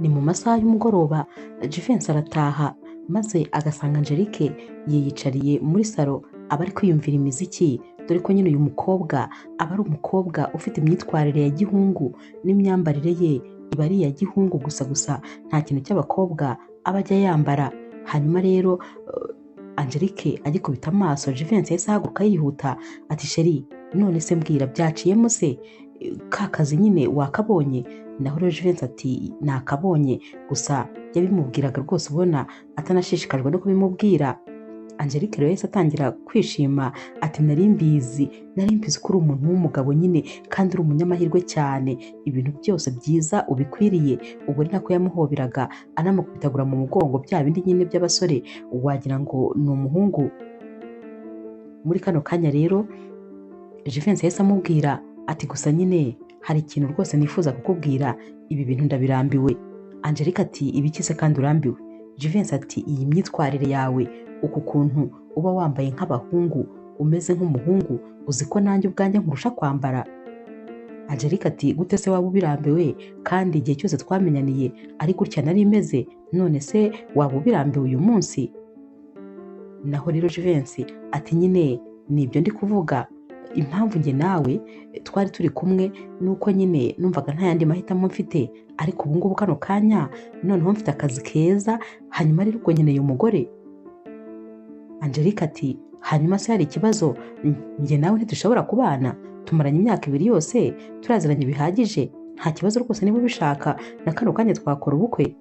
Ni mu masaha y'umugoroba Jivency arataha maze agasanga Angelique yiyicariye muri salo aba ari kwiyumvira imiziki, dore ko nyine uyu mukobwa aba ari umukobwa ufite imyitwarire ya gihungu n'imyambarire ye iba ari iya gihungu gusa nta kintu cy'abakobwa aba ajya yambara. Hanyuma rero Angelique agikubita amaso Jivency yahise ahaguruka yihuta ati sheri none se mbwira byaciyemo se ka kazi nyine wakabonye? Naho rero Jivency ati nakabonye, gusa yabimubwiraga rwose ubona atanashishikajwe no kubimubwira. Angelique rero yahise atangira kwishima ati nari mbizi ko uri umuntu w'umugabo nyine kandi uri umunyamahirwe cyane, ibintu byose byiza ubikwiriye. Ubwo ni nako yamuhoberaga anamukubitagura mu mugongo, bya bindi nyine by'abasore wagira ngo ni umuhungu. Muri kano kanya rero Jivency yahise amubwira ati gusa nyine hari ikintu rwose nifuza kukubwira, ibi bintu ndabirambiwe. Angelique ati ibiki se kandi urambiwe? Jivency ati iyi myitwarire yawe, uku kuntu uba wambaye nk'abahungu umeze nk'umuhungu, uzi ko nanjye ubwanjye nkurusha kwambara. Angelique ati gute se waba ubirambiwe kandi igihe cyose twamenyaniye ari gutya nari imeze, none se waba ubirambiwe uyu munsi? Naho rero Jivency ati nyine nibyo ndi kuvuga, impamvu njye nawe twari turi kumwe nuko nyine numvaga nta yandi mahitamo mfite, ariko ubu ngubu kano kanya noneho mfite akazi keza, hanyuma rero ubwo nkeneye umugore. Angelique ati hanyuma se hari ikibazo? Njye nawe ntidushobora kubana, tumaranye imyaka 2 yose turaziranye bihagije, nta kibazo rwose niba ubishaka na kano kanya twakora ubukwe.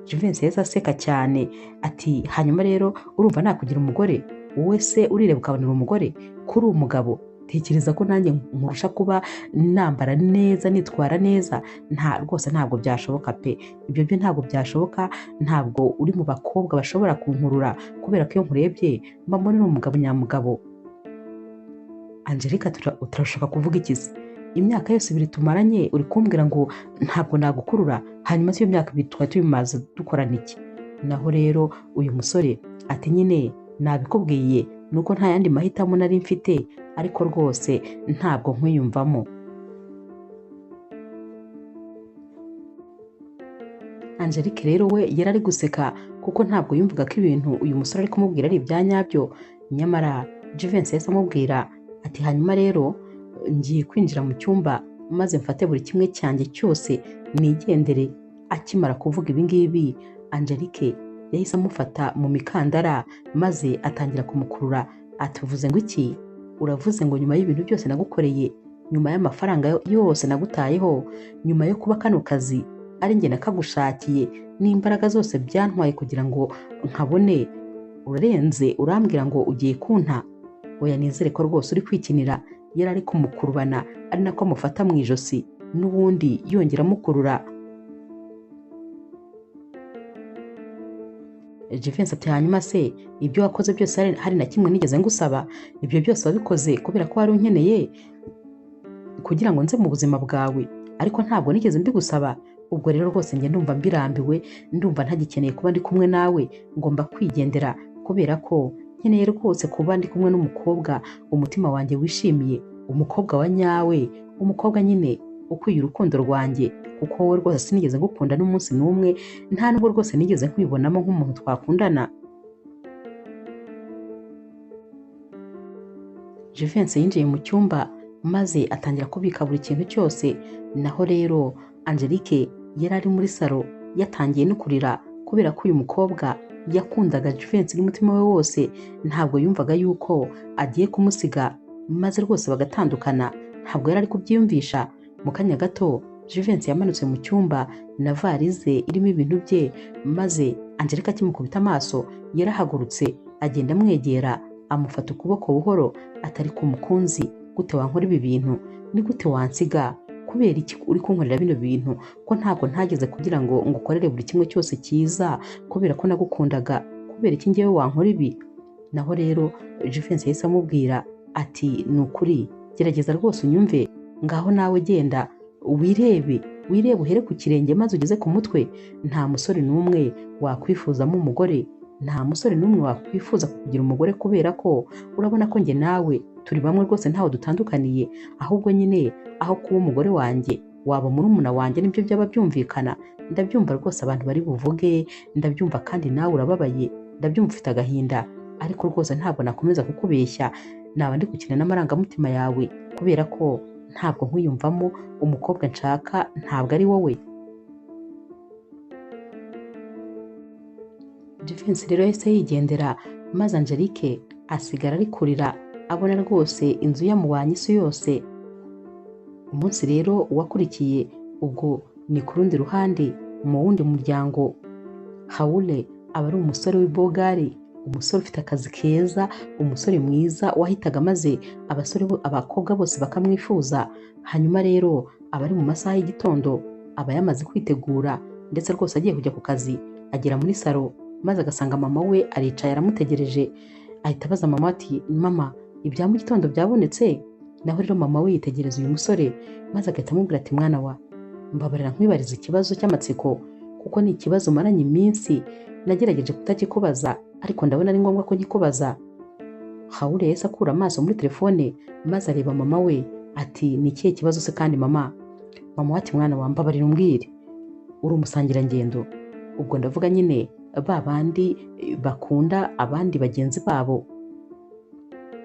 Jivency yahise aseka cyane ati hanyuma rero urumva nakugira umugore? Wowe se urireba ukabonera umugore kuri umugabo? Tekereza ko nanjye nkurusha kuba nambara neza nitwara neza? Rwose ntabwo byashoboka pe, ibyo byo ntabwo byashoboka, ntabwo uri mu bakobwa bashobora kunkurura, kubera ko iyo nkurebye mba mbona uri umugabo nyamugabo. Angelique turashaka kuvuga iki se? Imyaka yose 2 tumaranye uri kumbwira ngo ntabwo nagukurura, hanyuma se iyo myaka 2 twari tubimaze dukorana iki? Naho rero uyu musore ati nyine nabikubwiye nuko nta yandi mahitamo nari mfite, ariko rwose ntabwo nkwiyumvamo. Angelique rero we yari ari guseka kuko ntabwo yumvaga ko ibintu uyu musore ari kumubwira ari ibya nyabyo. Nyamara Jivency yahise amubwira ati hanyuma rero ngiye kwinjira mu cyumba maze mfate buri kimwe cyanjye cyose nigendere. Akimara kuvuga ibi ngibi Angelique yahise amufata mu mikandara maze atangira kumukurura ati uvuze ngo iki? Uravuze ngo nyuma y'ibintu byose nagukoreye, nyuma y'amafaranga yose nagutayeho, nyuma yo kuba kano kazi ari njye nakagushakiye n'imbaraga zose byantwaye kugira ngo nkabone, urarenze urambwira ngo ugiye kunta? Oya nizere ko rwose uri kwikinira. Yari ari kumukurubana ari nako amufata mu ijosi n'ubundi yongera amukurura. Jivency ati hanyuma se ibyo wakoze byose hari na kimwe nigeze ngusaba? Ibyo byose wabikoze kubera ko wari unkeneye kugira ngo nze mu buzima bwawe, ariko ntabwo nigeze mbigusaba. Ubwo rero rwose njye ndumva mbirambiwe, ndumva ntagikeneye kuba ndi kumwe nawe, ngomba kwigendera kubera ko nkeneye rwose kuba ndi kumwe n'umukobwa umutima wanjye wishimiye, umukobwa wa nyawe, umukobwa nyine ukwiye urukundo rwanjye, kuko wowe rwose sinigeze ngukunda n'umunsi n'umwe, nta nubwo rwose nigeze nkwibonamo nk'umuntu twakundana. Jivency yinjiye mu cyumba maze atangira kubika buri kintu cyose. Naho rero Angelique yari ari muri salo yatangiye no kurira kubera ko uyu mukobwa yakundaga Jivency n'umutima we wose, ntabwo yumvaga yuko agiye kumusiga maze rwose bagatandukana, ntabwo yari ari kubyiyumvisha. Mu kanya gato Jivency yamanutse mu cyumba na varize irimo ibintu bye, maze Angelique akimukubita amaso yarahagurutse agenda amwegera amufata ukuboko buhoro atari ku mukunzi, gute wankora ibi bintu? Ni gute wansiga? Kubera iki uri kunkorera bino bintu? Ko ntabwo ntageze kugira ngo ngukorere buri kimwe cyose cyiza kubera ko nagukundaga, kubera iki ngewe wankora ibi? Naho rero Jivency yahise amubwira ati ni ukuri gerageza rwose unyumve, ngaho nawe genda wirebe uhere ku kirenge maze ugeze ku mutwe. Nta musore n'umwe wakwifuzamo umugore, nta musore n'umwe wakwifuza kugira umugore, kubera ko urabona ko njye nawe turi bamwe rwose ntaho dutandukaniye, ahubwo nyine aho kuba umugore wanjye waba murumuna wanjye nibyo byaba byumvikana? Ndabyumva rwose abantu bari buvuge, ndabyumva kandi nawe urababaye, ndabyumva ufite agahinda, ariko rwose ntabwo nakomeza kukubeshya, naba ndi gukina n'amarangamutima yawe kubera ko ntabwo nkwiyumvamo, umukobwa nshaka ntabwo ari wowe. Jivency rero yahise yigendera, maze Angelique asigara ari kurira abona rwose inzu yamubanye isi yose. Umunsi rero wakurikiye ubwo ni ku rundi ruhande mu wundi muryango. Hawule aba ari umusore w'ibogari, umusore ufite akazi keza, umusore mwiza wahitaga maze abakobwa bose bakamwifuza. Hanyuma rero aba ari mu masaha y'igitondo, aba yamaze kwitegura ndetse rwose agiye kujya ku kazi. Agera muri salo maze agasanga mama we aricaye aramutegereje. Ahita abaza mama ati mama, ibya mu gitondo byabonetse? Naho rero mama we yitegereza uyu musore maze agahita amubwira ati mwana wa, mbabarira nkwibariza ikibazo cy'amatsiko kuko ni ikibazo maranye iminsi nagerageje kutakikubaza ariko ndabona ari ngombwa ko nkikubaza. Hawule yahise akura amaso muri telefone maze areba mama we ati ni ikihe kibazo se kandi mama? Mama we ati mwana wa, mbabarira umbwire, uri umusangirangendo? Ubwo ndavuga nyine ba bandi bakunda abandi bagenzi babo.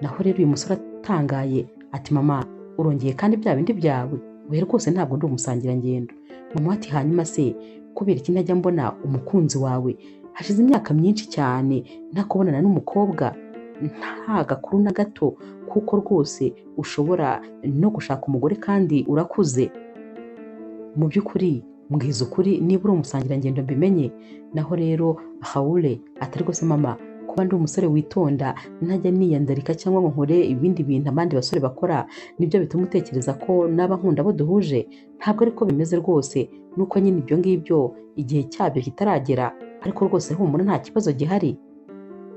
Naho rero uyu musore atangaye ati mama, urongeye kandi bya bindi byawe? We rwose ntabwo ndi umusangirangendo. Mama ati hanyuma se kubera iki ntajya mbona umukunzi wawe? Hashize imyaka myinshi cyane ntakubonana n'umukobwa, nta gakuru na gato kuko rwose ushobora no gushaka umugore kandi urakuze. Mu by'ukuri mbwiza ukuri niba uri umusangirangendo mbimenye. Naho rero Hawule atari rwose mama, kuba ndi umusore witonda ntajya niyandarika cyangwa ngo nkore ibindi bintu abandi basore bakora nibyo bituma utekereza ko naba nkunda abo duhuje? Ntabwo ariko bimeze rwose, nuko nyine ibyo ngibyo igihe cyabyo kitaragera, ariko rwose humura nta kibazo gihari.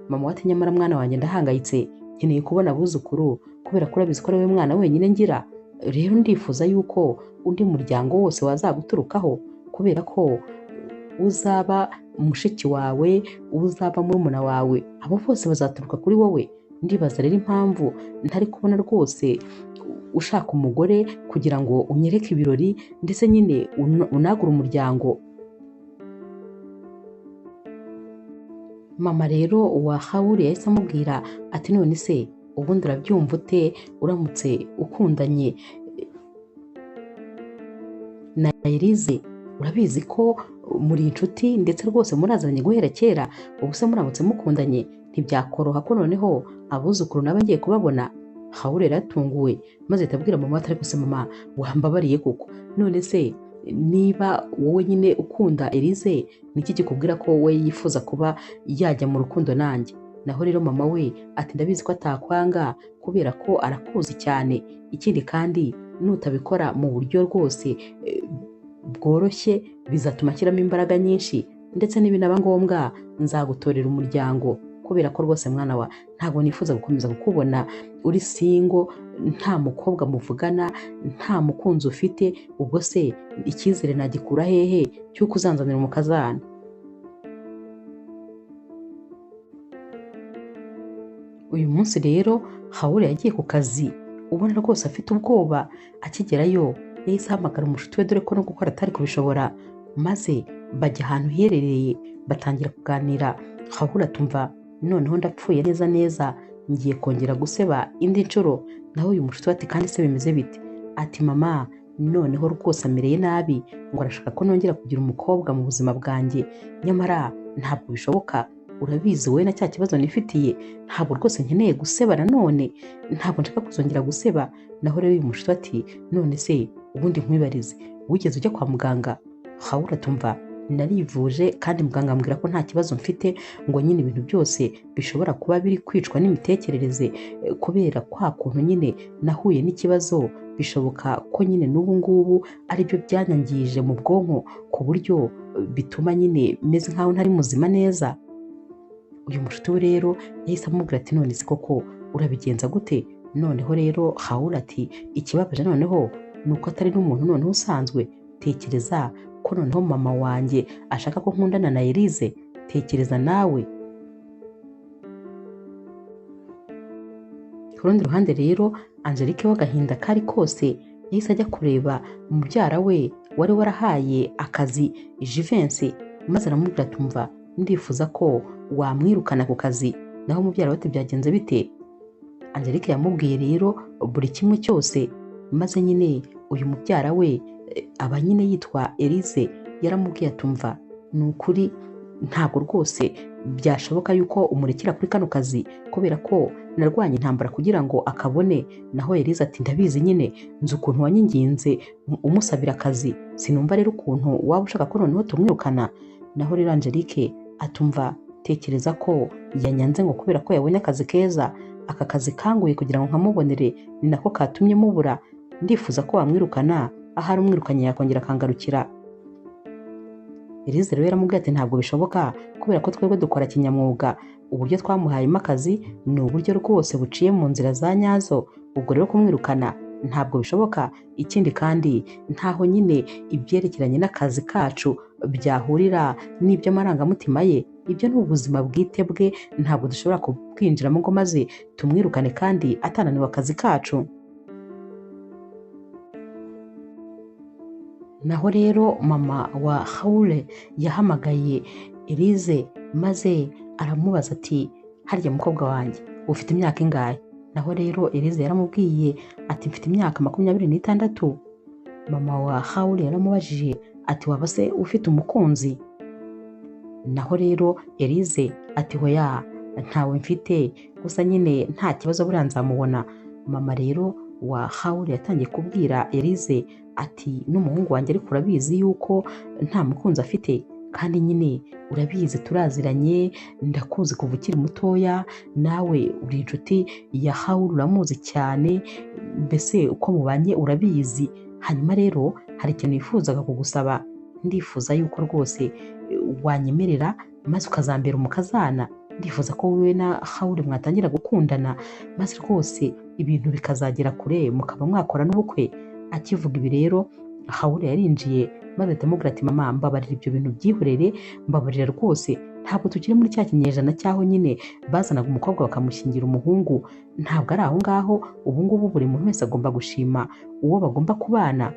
Mama ati nyamara mwana wanjye ndahangayitse, nkeneye kubona abuzukuru kubera ko urabizi ko ari wowe mwana wenyine ngira. Rero ndifuza yuko undi muryango wose wazaguturukaho kubera ko uzaba mushiki wawe, uzaba murumuna wawe, abo bose bazaturuka kuri wowe. Ndibaza rero impamvu ntari kubona rwose ushaka umugore kugira ngo unyereke ibirori ndetse nyine unagure umuryango. Mama rero wa Hawule yahise amubwira ati none se ubundi urabyumva ute uramutse ukundanye na Elise? Urabizi ko muri inshuti ndetse rwose murazanye guhera kera, ubu se muramutse mukundanye ntibyakoroha ko noneho abuzukuru nabo ngiye kubabona? Hawule yaratunguwe maze atabwira mama ati ariko se mama wambabariye kuko, none se niba wowe nyine ukunda Elise niki kikubwira ko we yifuza kuba yajya mu rukundo nanjye? Naho rero mama we ati ndabizi ko atakwanga kubera ko arakuzi cyane, ikindi kandi nutabikora mu buryo rwose bworoshye bizatuma ashyiramo imbaraga nyinshi, ndetse n'ibinaba ngombwa nzagutorera umuryango kubera ko rwose mwana wa ntabwo nifuza gukomeza kukubona uri singo, nta mukobwa muvugana, nta mukunzi ufite. Ubwo se icyizere nagikura hehe cy'uko uzanzanira umukazana? Uyu munsi rero Hawule yagiye ku kazi ubona rwose afite ubwoba. Akigerayo yahise ahamagara umushuti we dore ko no gukora atari kubishobora, maze bajya ahantu hiherereye batangira kuganira. Hawule atumva noneho ndapfuye neza neza, ngiye kongera guseba indi nshuro. Naho uyu mushuti we ati kandi se bimeze bite? Ati mama noneho rwose amereye nabi, ngo arashaka ko nongera kugira umukobwa mu buzima bwanjye, nyamara ntabwo bishoboka. Urabizi wowe na cya kibazo nifitiye, ntabwo rwose nkeneye guseba nanone, ntabwo nshaka kuzongera guseba. Naho rero uyu mushuti ati none se ubundi nkwibarize, wigeze ujya kwa muganga? Hawule atumva narivuje kandi muganga ambwira ko nta kibazo mfite, ngo nyine ibintu byose bishobora kuba biri kwicwa n'imitekerereze kubera kwa kuntu nyine nahuye n'ikibazo, bishoboka ko nyine n'ubu ngubu aribyo byanyangije mu bwonko ku buryo bituma nyine meze nkaho ntari muzima neza. Uyu mushuti we rero yahise amubwira ati none se koko urabigenza gute? Noneho rero Hawule ati ikibabaje noneho ni uko atari n'umuntu noneho usanzwe. Tekereza ko noneho mama wanjye ashaka ko nkundana na Elise, tekereza nawe. Ku rundi ruhande rero Angelique w'agahinda kari kose yahise ajya kureba mubyara we wari warahaye akazi Jivency, maze aramubwira ati umva, ndifuza ko wamwirukana ku kazi. Naho mubyara we ati byagenze bite? Angelique yamubwiye rero buri kimwe cyose, maze nyine uyu mubyara we aba nyine yitwa Elise, yaramubwiye ati umva, ni ukuri ntabwo rwose byashoboka yuko umurekera kuri kano kazi, kubera ko narwanye intambara kugira ngo akabone. Naho Elise ati ndabizi nyine, nzi ukuntu wanyinginze umusabira akazi, sinumva rero ukuntu waba ushaka ko noneho tumwirukana. Naho rero Angelique atumva, tekereza ko yanyanze ngo kubera ko yabonye akazi keza, aka kazi kanguye kugira ngo nkamubonere, ni nako katumye mubura. Ndifuza ko wamwirukana, ahari umwirukanye yakongera akangarukira. Elise rero yaramubwiye ati ntabwo bishoboka, kubera ko twebwe dukora kinyamwuga, uburyo twamuhayemo akazi ni uburyo rwose buciye mu nzira za nyazo, ubwo rero kumwirukana ntabwo bishoboka. Ikindi kandi ntaho nyine ibyerekeranye n'akazi kacu byahurira n'iby'amarangamutima ye, ibyo ni ubuzima bwite bwe, ntabwo dushobora kubwinjiramo ngo maze tumwirukane kandi atananiwe akazi kacu. Naho rero mama wa Haule yahamagaye Elise, maze aramubaza ati harya mukobwa wanjye ufite imyaka ingahe? Naho rero Elise yaramubwiye ati mfite imyaka 26. Mama wa Haule yaramubajije ati waba se ufite umukunzi? Naho rero Elise ati hoya, ntawe mfite, gusa nyine nta kibazo buriya nzamubona. Mama rero wa Haule yatangiye kubwira Elise ati n'umuhungu wanjye ariko urabizi yuko nta mukunzi afite, kandi nyine urabizi turaziranye, ndakuzi kuva ukiri mutoya, nawe uri inshuti ya Haule, uramuzi cyane, mbese uko mubanye urabizi. Hanyuma rero hari ikintu nifuzaga kugusaba, ndifuza yuko rwose wanyemerera maze ukazambera umukazana. Ndifuza ko wowe na Haule mwatangira gukundana, maze rwose ibintu bikazagera kure, mukaba mwakora n'ubukwe. Akivuga ibi rero Haule yarinjiye, maze ahita amubwira ati mama, mbabarira ibyo bintu byihorere, mbabarira rwose, ntabwo tukiri muri cya kinyejana cyaho nyine bazanaga umukobwa bakamushyingira umuhungu, ntabwo ari aho ngaho. Ubu ngubu buri muntu wese agomba gushima uwo bagomba kubana.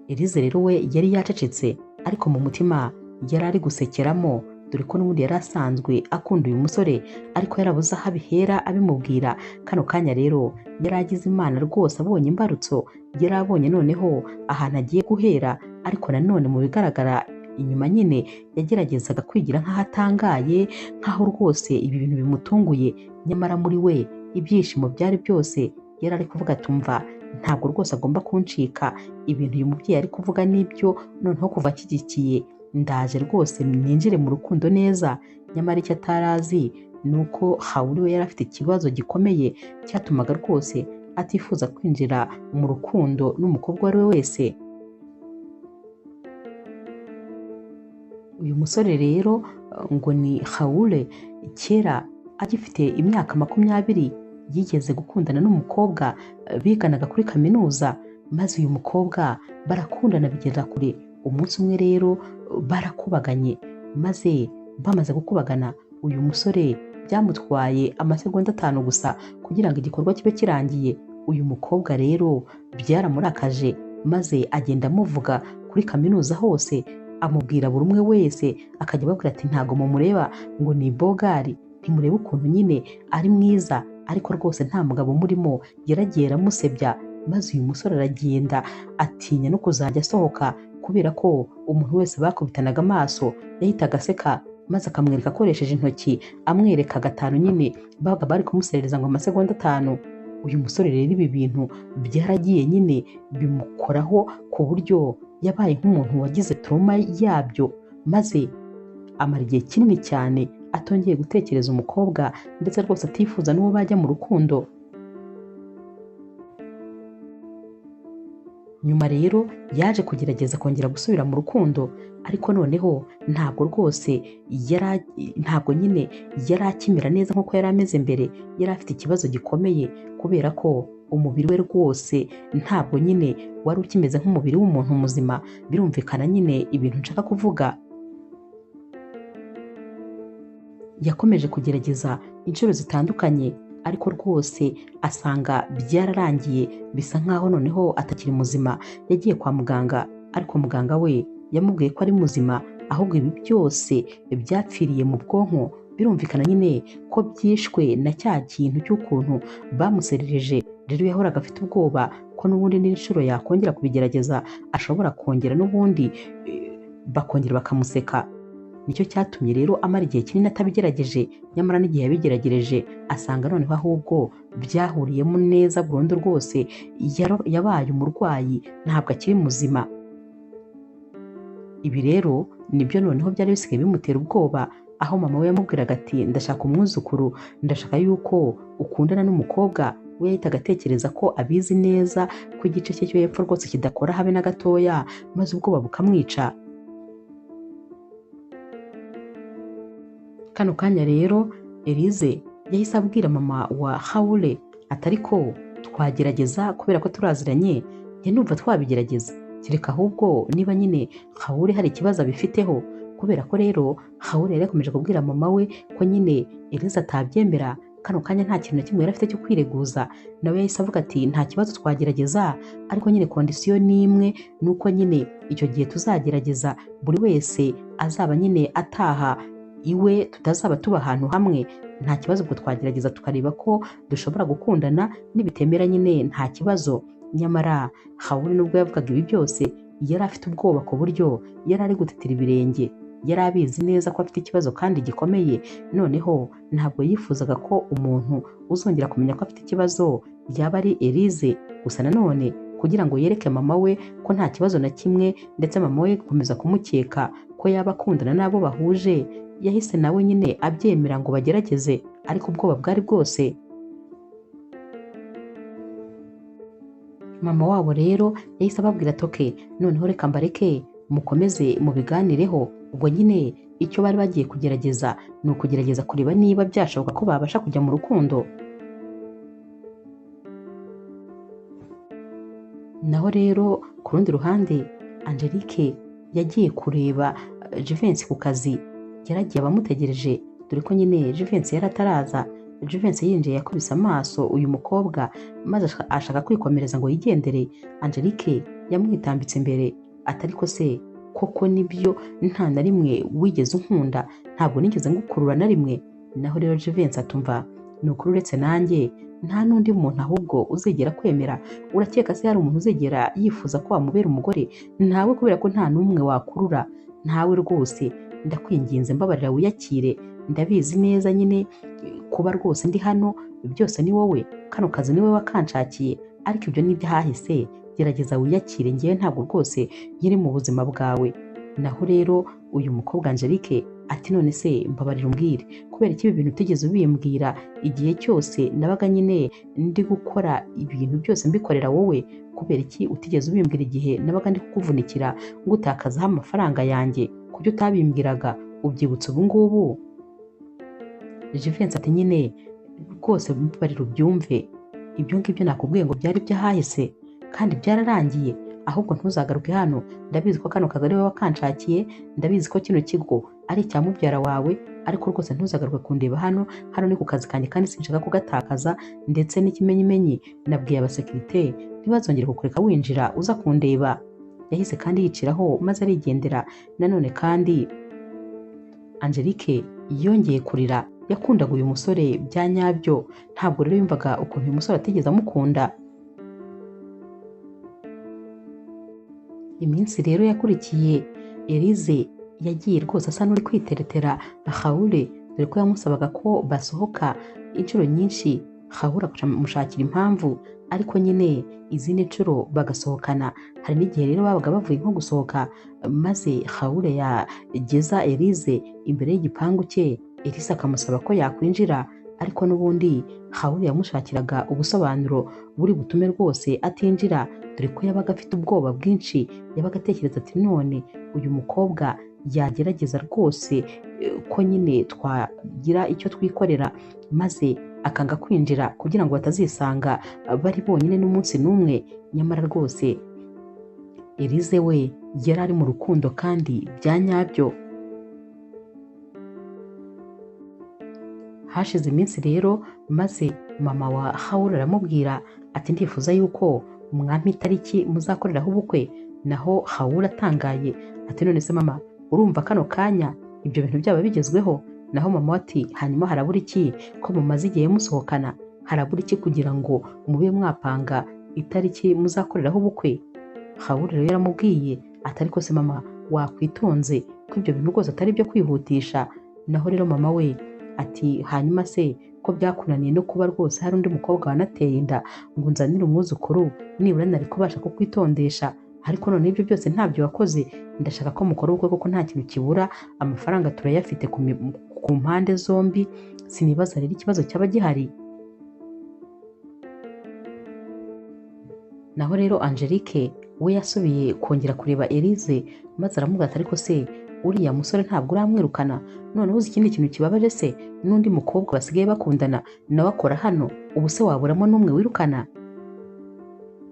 Elise rero we yari yacecetse, ariko mu mutima yari ari gusekeramo, dore ko n'ubundi yari asanzwe akunda uyu musore, ariko yarabuze aho abihera abimubwira. Kano kanya rero yari agize Imana rwose, abonye imbarutso, yari abonye noneho ahantu agiye guhera. Ariko nanone mu bigaragara inyuma nyine yageragezaga kwigira nk'aho atangaye, nk'aho rwose ibi bintu bimutunguye, nyamara muri we ibyishimo byari byose. Yari ari kuvuga atumva, ntabwo rwose agomba kuncika, ibintu uyu mubyeyi ari kuvuga nibyo, noneho kuva akigikiye ndaje rwose ninjire mu rukundo neza. Nyamara icyo atarazi ni uko Haule we yari afite ikibazo gikomeye cyatumaga rwose atifuza kwinjira mu rukundo n'umukobwa uwo ari we wese. Uyu musore rero ngo ni Haule, kera agifite imyaka 20 yigeze gukundana n'umukobwa biganaga kuri kaminuza, maze uyu mukobwa barakundana bigera kure. Umunsi umwe rero barakubaganye, maze bamaze gukubagana uyu musore byamutwaye amasegonda 5 gusa kugira ngo igikorwa kibe kirangiye. Uyu mukobwa rero byaramurakaje, maze agenda amuvuga kuri kaminuza hose, amubwira buri umwe wese, akajya ababwira ati ntago mumureba ngo ni bogari, ntimurebe ukuntu nyine ari mwiza, ariko rwose nta mugabo murimo. Yaragiye aramusebya, maze uyu musore aragenda atinya no kuzajya asohoka, kubera ko umuntu wese bakubitanaga amaso yahitaga aseka, maze akamwereka akoresheje intoki, amwereka 5 nyine babaga bari kumuserereza ngo amasegonda 5. Uyu musore rero ibi bintu byaragiye nyine bimukoraho ku buryo yabaye nk'umuntu wagize trauma yabyo, maze amara igihe kinini cyane atongeye gutekereza umukobwa, ndetse rwose atifuza n'uwo bajya mu rukundo. Nyuma rero yaje kugerageza kongera gusubira mu rukundo, ariko noneho ntabwo nyine yari akimera neza nk'uko yari ameze mbere. Yari afite ikibazo gikomeye, kubera ko umubiri we rwose ntabwo nyine wari ukimeze nk'umubiri w'umuntu muzima. Birumvikana nyine ibintu nshaka kuvuga. Yakomeje kugerageza inshuro zitandukanye, ariko rwose asanga byararangiye, bisa nkaho noneho atakiri muzima. Yagiye kwa muganga ariko muganga we yamubwiye ko ari muzima, ahubwo ibi byose byapfiriye mu bwonko. Birumvikana nyine ko byishwe na cya kintu cy'ukuntu bamuserereje. Rero yahoraga afite ubwoba ko n'ubundi n'inshuro yakongera kubigerageza ashobora kongera n'ubundi bakongera bakamuseka. Nicyo cyatumye rero amara igihe kinini atabigerageje, nyamara n'igihe yabigeragereje asanga noneho ahubwo byahuriyemo neza burundu rwose, yabaye umurwayi ntabwo akiri muzima. Ibi rero nibyo noneho byari bisigaye bimutera ubwoba, aho mama we yamubwiraga ati ndashaka umwuzukuru, ndashaka yuko ukundana n'umukobwa. We yahitaga atekereza ko abizi neza ko igice cye cyo hepfo rwose kidakora habe na gatoya, maze ubwoba bukamwica. Kano kanya rero Elise yahise abwira mama wa Haule ati ariko twagerageza kubera ko turaziranye, njye numva twabigerageza, kereka ahubwo niba nyine Haule hari ikibazo abifiteho. Kubera ko rero Haule yari yakomeje kubwira mama we ko nyine Elise atabyemera, kano kanya nta kintu na kimwe yari afite cyo kwireguza. Nawe yahise avuga ati nta kibazo twagerageza, ariko nyine kondisiyo ni imwe, nuko nyine icyo gihe tuzagerageza buri wese azaba nyine ataha iwe, tutazaba tuba ahantu hamwe. Nta kibazo, ubwo twagerageza tukareba ko dushobora gukundana, nibitemera nyine nta kibazo. Nyamara Haule nubwo yavugaga ibi byose yari afite ubwoba ku buryo yari ari gutitira ibirenge. Yari abizi neza ko afite ikibazo kandi gikomeye, noneho ntabwo yifuzaga ko umuntu uzongera kumenya ko afite ikibazo yaba ari Elise. Gusa nanone kugira ngo yereke mama we ko nta kibazo na kimwe, ndetse mama we gukomeza kumukeka ko yaba akundana n'abo bahuje, yahise nawe nyine abyemera ngo bagerageze, ariko ubwoba bwari bwose. Mama wabo rero yahise ababwira ati okay, noneho reka mbareke mukomeze mubiganireho. Ubwo nyine icyo bari bagiye kugerageza ni ukugerageza kureba niba byashoboka ko babasha kujya mu rukundo. Naho rero ku rundi ruhande Angelique yagiye kureba Jivency ku kazi. Yaragiye abamutegereje, dore ko nyine Jivency yari ataraza. Jivency yinjiye yakubise amaso uyu mukobwa maze ashaka kwikomereza ngo yigendere. Angelique yamwitambitse imbere ati ariko se koko nibyo nta na rimwe wigeze unkunda? Ntabwo nigeze ngukurura na rimwe? Naho rero Jivency atumva ni ukuri uretse nanjye nta n'undi muntu ahubwo uzigera kwemera. Urakeka se hari umuntu uzigera yifuza ko wamubera umugore? Ntawe, kubera ko nta n'umwe wakurura. Ntawe rwose, ndakwinginze mbabarira wiyakire. Ndabizi neza nyine kuba rwose ndi hano byose ni wowe, kano kazi ni wowe wakanshakiye, ariko ibyo ni ibyahise. Gerageza wiyakire, ngewe ntabwo rwose nkiri mu buzima bwawe. Naho rero uyu mukobwa Angelique ati none se mbabarira umbwire, kubera iki ibi bintu utigeze ubimbwira igihe cyose nabaga nyine ndi gukora ibintu byose mbikorera wowe? Kubera iki utigeze ubimbwira igihe nabaga ndi kukuvunikira ngutakazaho amafaranga yanjye? Kubyo utabimbwiraga ubyibutse ubu ngubu? Jivency ati nyine rwose mbabarira ubyumve, ibyo ngibyo nakubwiye ngo byari byahahise kandi byararangiye. Ahubwo ntuzagaruke hano, ndabizi ko kano kazi ari wowe wakanshakiye, ndabizi ko kino kigo ari icya mubyara wawe, ariko rwose ntuzagaruke kundeba hano. Hano ni ku kazi kanjye kandi sinshaka kugatakaza, ndetse n'ikimenyimenyi nabwiye abasekirite ntibazongere kukureka winjira uza kundeba. Yahise kandi yiciraho maze arigendera. Nanone kandi Angelique yongeye kurira. Yakundaga uyu musore bya nyabyo, ntabwo rero yumvaga ukuntu uyu musore atigeze amukunda. Iminsi rero yakurikiye Elise yagiye rwose asa n'uri kwiteretera Haule, dore ko yamusabaga ko basohoka inshuro nyinshi. Haule akamushakira impamvu, ariko nyine izindi nshuro bagasohokana. Hari n'igihe rero babaga bavuye nko gusohoka, maze Haule yageza Elise imbere y'igipangu cye, Elise akamusaba ko yakwinjira, ariko n'ubundi Haule yamushakiraga ubusobanuro buri butume rwose atinjira, dore ko yabaga afite ubwoba bwinshi. Yabaga atekereza ati none uyu mukobwa yagerageza rwose ko nyine twagira icyo twikorera, maze akanga kwinjira kugira ngo batazisanga bari bonyine n'umunsi n'umwe. Nyamara rwose Elise we yari ari mu rukundo kandi bya nyabyo. Hashize iminsi rero maze mama wa Hawula aramubwira ati ndifuza yuko mwampa itariki muzakoreraho ubukwe. Naho Hawula atangaye ati none se mama, urumva kano kanya ibyo bintu byaba bigezweho? Naho mama we ati hanyuma harabura iki ko mumaze igihe musohokana? Harabura iki kugira ngo mube mwapanga itariki muzakoreraho ubukwe? Hawula rero yaramubwiye ati ariko se mama, wakwitonze ko ibyo bintu rwose atari byo kwihutisha. Naho rero mama we ati hanyuma se ko byakunaniye no kuba rwose hari undi mukobwa wanateye inda ngo unzanire umwuzukuru, nibura nari kubasha kukwitondesha, ariko none ibyo byose ntabyo wakoze. Ndashaka ko mukora ubukwe kuko nta kintu kibura, amafaranga turayafite ku mpande zombi, sinibaza rero ikibazo cyaba gihari. Naho rero Angelique we yasubiye kongera kureba Elise maze aramubwira ati ariko se uriya musore ntabwo uramwirukana? Noneho uzi ikindi kintu kibabaje se, n'undi mukobwa basigaye bakundana nawe akora hano, ubu se waburamo n'umwe wirukana?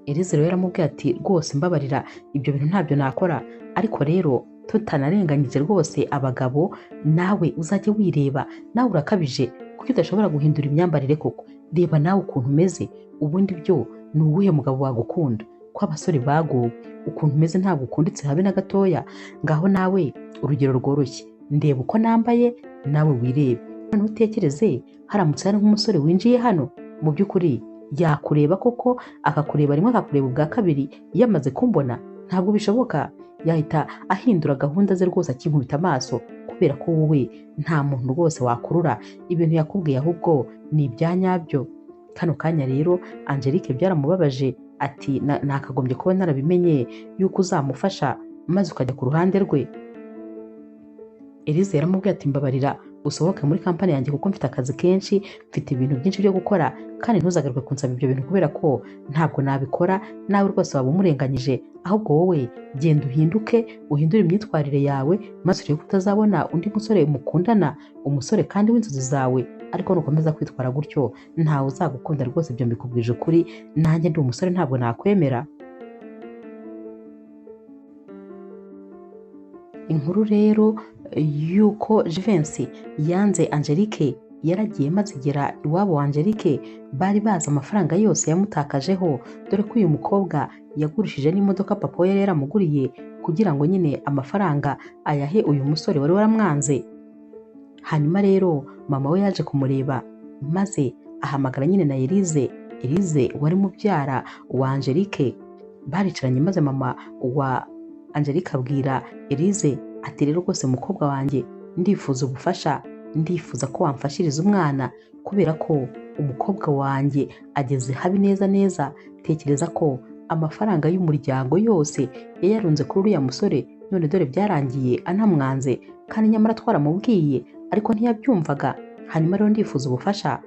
Elise rero yaramubwiye ati rwose mbabarira, ibyo bintu ntabyo nakora, ariko rero tutanarenganyije rwose abagabo, nawe uzajye wireba, nawe urakabije kuko udashobora guhindura imyambarire koko. Reba nawe ukuntu umeze, ubundi byo ni uwuhe mugabo wagukunda? Ko abasore bagowe, ukuntu umeze ntabwo ukunditse habe na gatoya. Ngaho nawe urugero rworoshye, ndeba uko nambaye nawe wirebe, noneho utekereze haramutse hari nk'umusore winjiye hano, mu by'ukuri yakureba koko, akakureba rimwe akakureba ubwa kabiri yamaze kumbona? Ntabwo bishoboka. Yahita ahindura gahunda ze rwose akinkubita amaso, kubera ko wowe nta muntu rwose wakurura. Ibintu yakubwiye ahubwo ni ibya nyabyo. Kano kanya rero Angelique byaramubabaje ati nakagombye kuba narabimenye yuko uzamufasha maze ukajya ku ruhande rwe. Elise yaramubwiye ati mbabarira usohoke muri kampani yanjye kuko mfite akazi kenshi, mfite ibintu byinshi byo gukora, kandi ntuzagaruke kunsaba ibyo bintu kubera ko ntabwo nabikora. Nawe rwose waba umurenganyije, ahubwo wowe genda uhinduke, uhindure imyitwarire yawe, maze urebe ko utazabona undi musore mukundana, umusore kandi w'inzozi zawe. Ariko nukomeza kwitwara gutyo ntawe uzagukunda rwose, ibyo mbikubwije ukuri. Nanjye ndi umusore ntabwo nakwemera. Inkuru rero yuko Jivency yanze Angelique yaragiye maze igera iwabo wa Angelique. Bari bazi amafaranga yose yamutakajeho, dore ko uyu mukobwa yagurishije n'imodoka papa we yari yaramuguriye kugira ngo nyine amafaranga ayahe uyu musore wari waramwanze. Hanyuma rero mama we yaje kumureba maze ahamagara nyine na Elise. Elise wari mubyara wa Angelique. Baricaranye maze mama wa Angelique abwira Elise ati rero rwose mukobwa wanjye, ndifuza ubufasha, ndifuza ko wamfashiriza umwana, kubera ko umukobwa wanjye ageze habi neza neza. Tekereza ko amafaranga y'umuryango yose yayarunze kuri uriya musore, none dore byarangiye anamwanze, kandi nyamara twaramubwiye ariko ntiyabyumvaga. Hanyuma rero ndifuza ubufasha.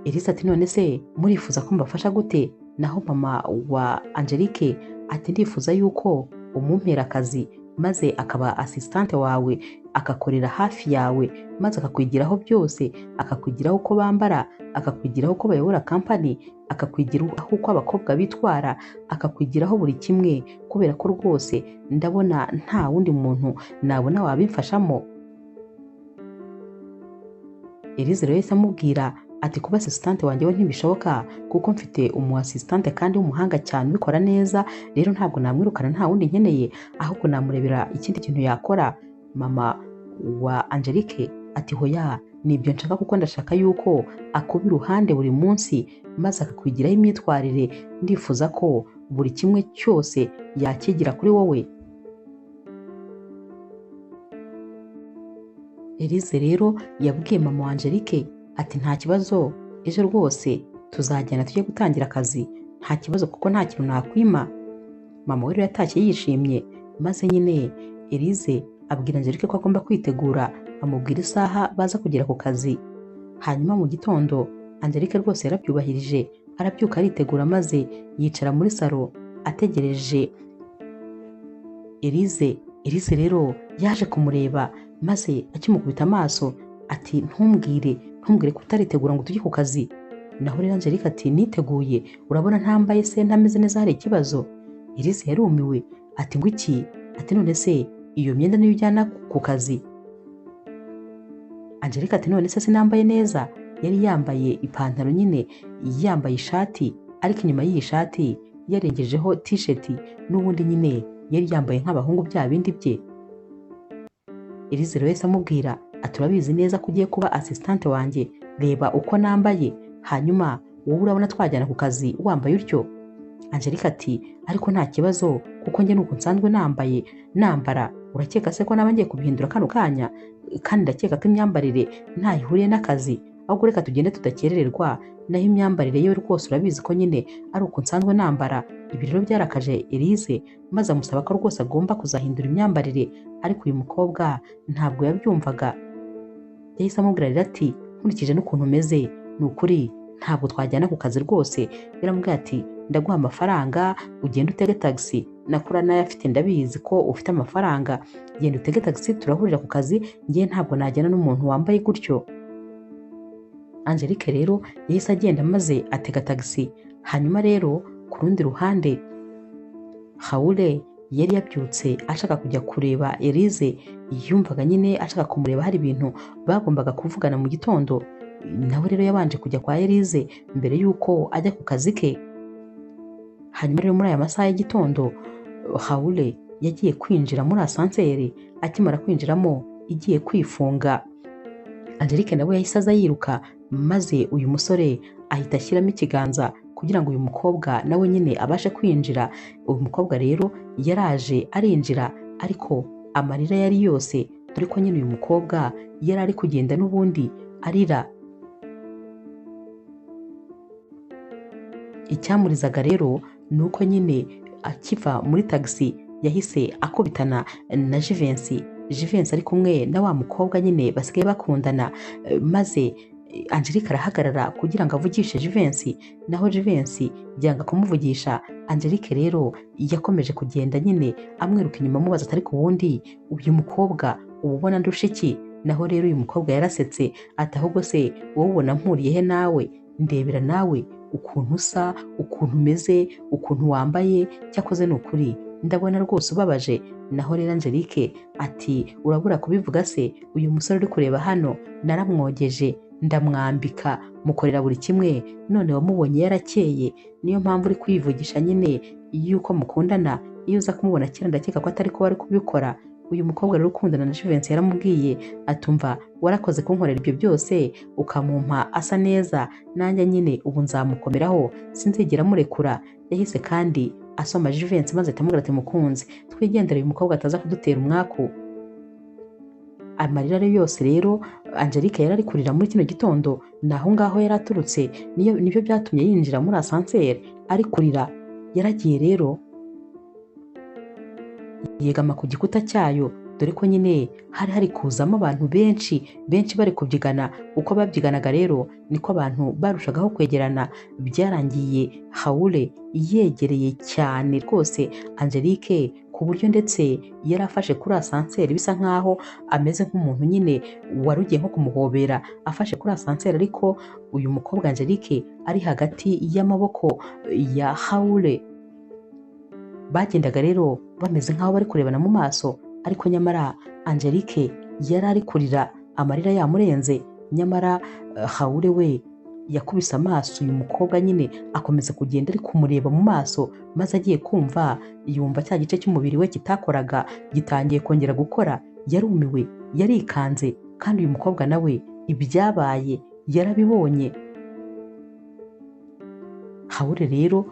Elise ati none se murifuza ko mbafasha gute? Naho mama wa Angelique ati ndifuza yuko umumpera akazi maze akaba asistante wawe, akakorera hafi yawe, maze akakwigiraho byose, akakwigiraho uko bambara, akakwigiraho uko bayobora kampani, akakwigiraho uko abakobwa bitwara, akakwigiraho buri kimwe, kubera ko rwose ndabona nta wundi muntu nabona wabimfashamo. Elise rero yahise amubwira ati kuba asistante wanjye we ntibishoboka, kuko mfite umu asistante kandi w'umuhanga cyane ubikora neza, rero ntabwo namwirukana, nta wundi nkeneye, ahubwo namurebera ikindi kintu yakora. Mama wa Angelique ati hoya, nibyo nshaka, kuko ndashaka yuko akuba iruhande buri munsi maze akakwigiraho imyitwarire. Ndifuza ko buri kimwe cyose yakigira kuri wowe. Elise rero yabwiye mama wa Angelique ati nta kibazo, ejo rwose tuzajyana tujye gutangira akazi, nta kibazo kuko nta kintu nakwima. Mama we rero yatashye yishimye, maze nyine Elise abwira Angelique ko agomba kwitegura, amubwira isaha baza kugera ku kazi. Hanyuma mu gitondo Angelique rwose yarabyubahirije, arabyuka aritegura maze yicara muri salo ategereje Elise. Elise rero yaje kumureba maze akimukubita amaso ati ntumbwire ko utaritegura ngo tujye ku kazi. Naho rero Angelique ati niteguye, urabona ntambaye se ntameze neza, hari ikibazo? Elise yarumiwe ati ngo iki? Ati none se iyo myenda niyo ujyana ku kazi? Angelique ati none se sinambaye neza? Yari yambaye ipantaro nyine, yambaye ishati, ariko inyuma y'iyi shati yarengejeho t-shirt, n'ubundi nyine yari yambaye nk'abahungu bya bindi bye. Elise rero yahise amubwira ati urabizi neza ko ugiye kuba assistante wanjye, reba uko nambaye, hanyuma wowe urabona twajyana ku kazi wambaye utyo? Angelique ati ariko nta kibazo, kuko njye nuko nsanzwe nambara, urakeka se ko naba ngiye kubihindura kano kanya? Kandi ndakeka ko imyambarire ntaho ihuriye n'akazi, ahubwo reka tugende tudakerererwa, naho imyambarire yewe rwose urabizi ko nyine ari uko nsanzwe nambara. Ibi rero byarakaje Elise, maze amusaba ko rwose agomba kuzahindura imyambarire, ariko uyu mukobwa ntabwo yabyumvaga. Yahise amubwira rero ati nkurikije n'ukuntu umeze, ni ukuri ntabwo twajyana ku kazi rwose. Yaramubwiye ati ndaguha amafaranga ugenda utege taxi, nakora nayo afite, ndabizi ko ufite amafaranga, genda utege taxi turahurira ku kazi, ngiye ntabwo najyana n'umuntu wambaye gutyo. Angelique rero yahise agenda maze atega taxi. Hanyuma rero ku rundi ruhande Haule yari yabyutse ashaka kujya kureba Elise, yumvaga nyine ashaka kumureba, hari ibintu bagombaga kuvugana mu gitondo. Nawe rero yabanje kujya kwa Elise mbere y'uko ajya ku kazi ke. Hanyuma rero muri aya masaha y'igitondo Haule yagiye kwinjira muri asanseri, akimara kwinjiramo igiye kwifunga. Angelique nawe yahise aza yiruka, maze uyu musore ahita ashyiramo ikiganza kugira ngo uyu mukobwa nawe nyine abashe kwinjira. Uyu mukobwa rero yaraje arinjira, ariko amarira yari yose, dore ko nyine uyu mukobwa yari ari kugenda n'ubundi arira. Icyamurizaga rero ni uko nyine akiva muri taxi yahise akubitana na Jivency ari kumwe na wa mukobwa nyine basigaye bakundana, maze Angelique arahagarara kugira ngo avugishe Jivency, naho Jivency byanga kumuvugisha. Angelique rero yakomeje kugenda nyine amwiruka inyuma amubaza ati ariko ubundi uyu mukobwa uba ubona ndusha iki? Naho rero uyu mukobwa yarasetse ati ahubwo se wowe ubona mpuriye he nawe? Ndebera nawe ukuntu usa, ukuntu umeze, ukuntu wambaye, cyakoze ni ukuri ndabona rwose ubabaje. Naho rero Angelique ati urabura kubivuga se, uyu musore uri kureba hano naramwogeje, ndamwambika, mukorera buri kimwe, none wamubonye yarakeye, niyo mpamvu uri kwivugisha nyine yuko mukundana. Iyo uza kumubona kera ndakeka ko atari ko wari kubikora. Uyu mukobwa rero ukundana na Jivency yaramubwiye atumva warakoze kunkorera ibyo byose ukamumpa asa neza, nanjye nyine ubu nzamukomeraho sinzigera murekura. Yahise kandi asoma Jivency maze atamubwira ati mukunzi twigendere, uyu mukobwa ataza kudutera umwaku. Amarira yose rero Angelique yari ari kurira muri kino gitondo, naho ngaho yari aturutse nibyo byatumye yinjira muri asanseri ari kurira. Yaragiye rero yegama ku gikuta cyayo, dore ko nyine hari kuzamo abantu benshi bari kubyigana. Uko babyiganaga rero niko abantu barushagaho kwegerana. Byarangiye Haule yegereye cyane rwose Angelique, ku buryo ndetse yari afashe kuri asanseri bisa nkaho ameze nk'umuntu nyine wari ugiye nko kumuhobera afashe kuri asanseri, ariko uyu mukobwa Angelique ari hagati y'amaboko ya Haule. Bagendaga rero bameze nkaho bari kurebana mu maso, ariko nyamara Angelique yari ari kurira, amarira yamurenze. Nyamara Haule we yakubise amaso uyu mukobwa nyine akomeza kugenda ari kumureba mu maso, maze agiye kumva yumva cya gice cy'umubiri we kitakoraga gitangiye kongera gukora. Yarumiwe, yarikanze, kandi uyu mukobwa nawe ibyabaye yarabibonye. Haule rero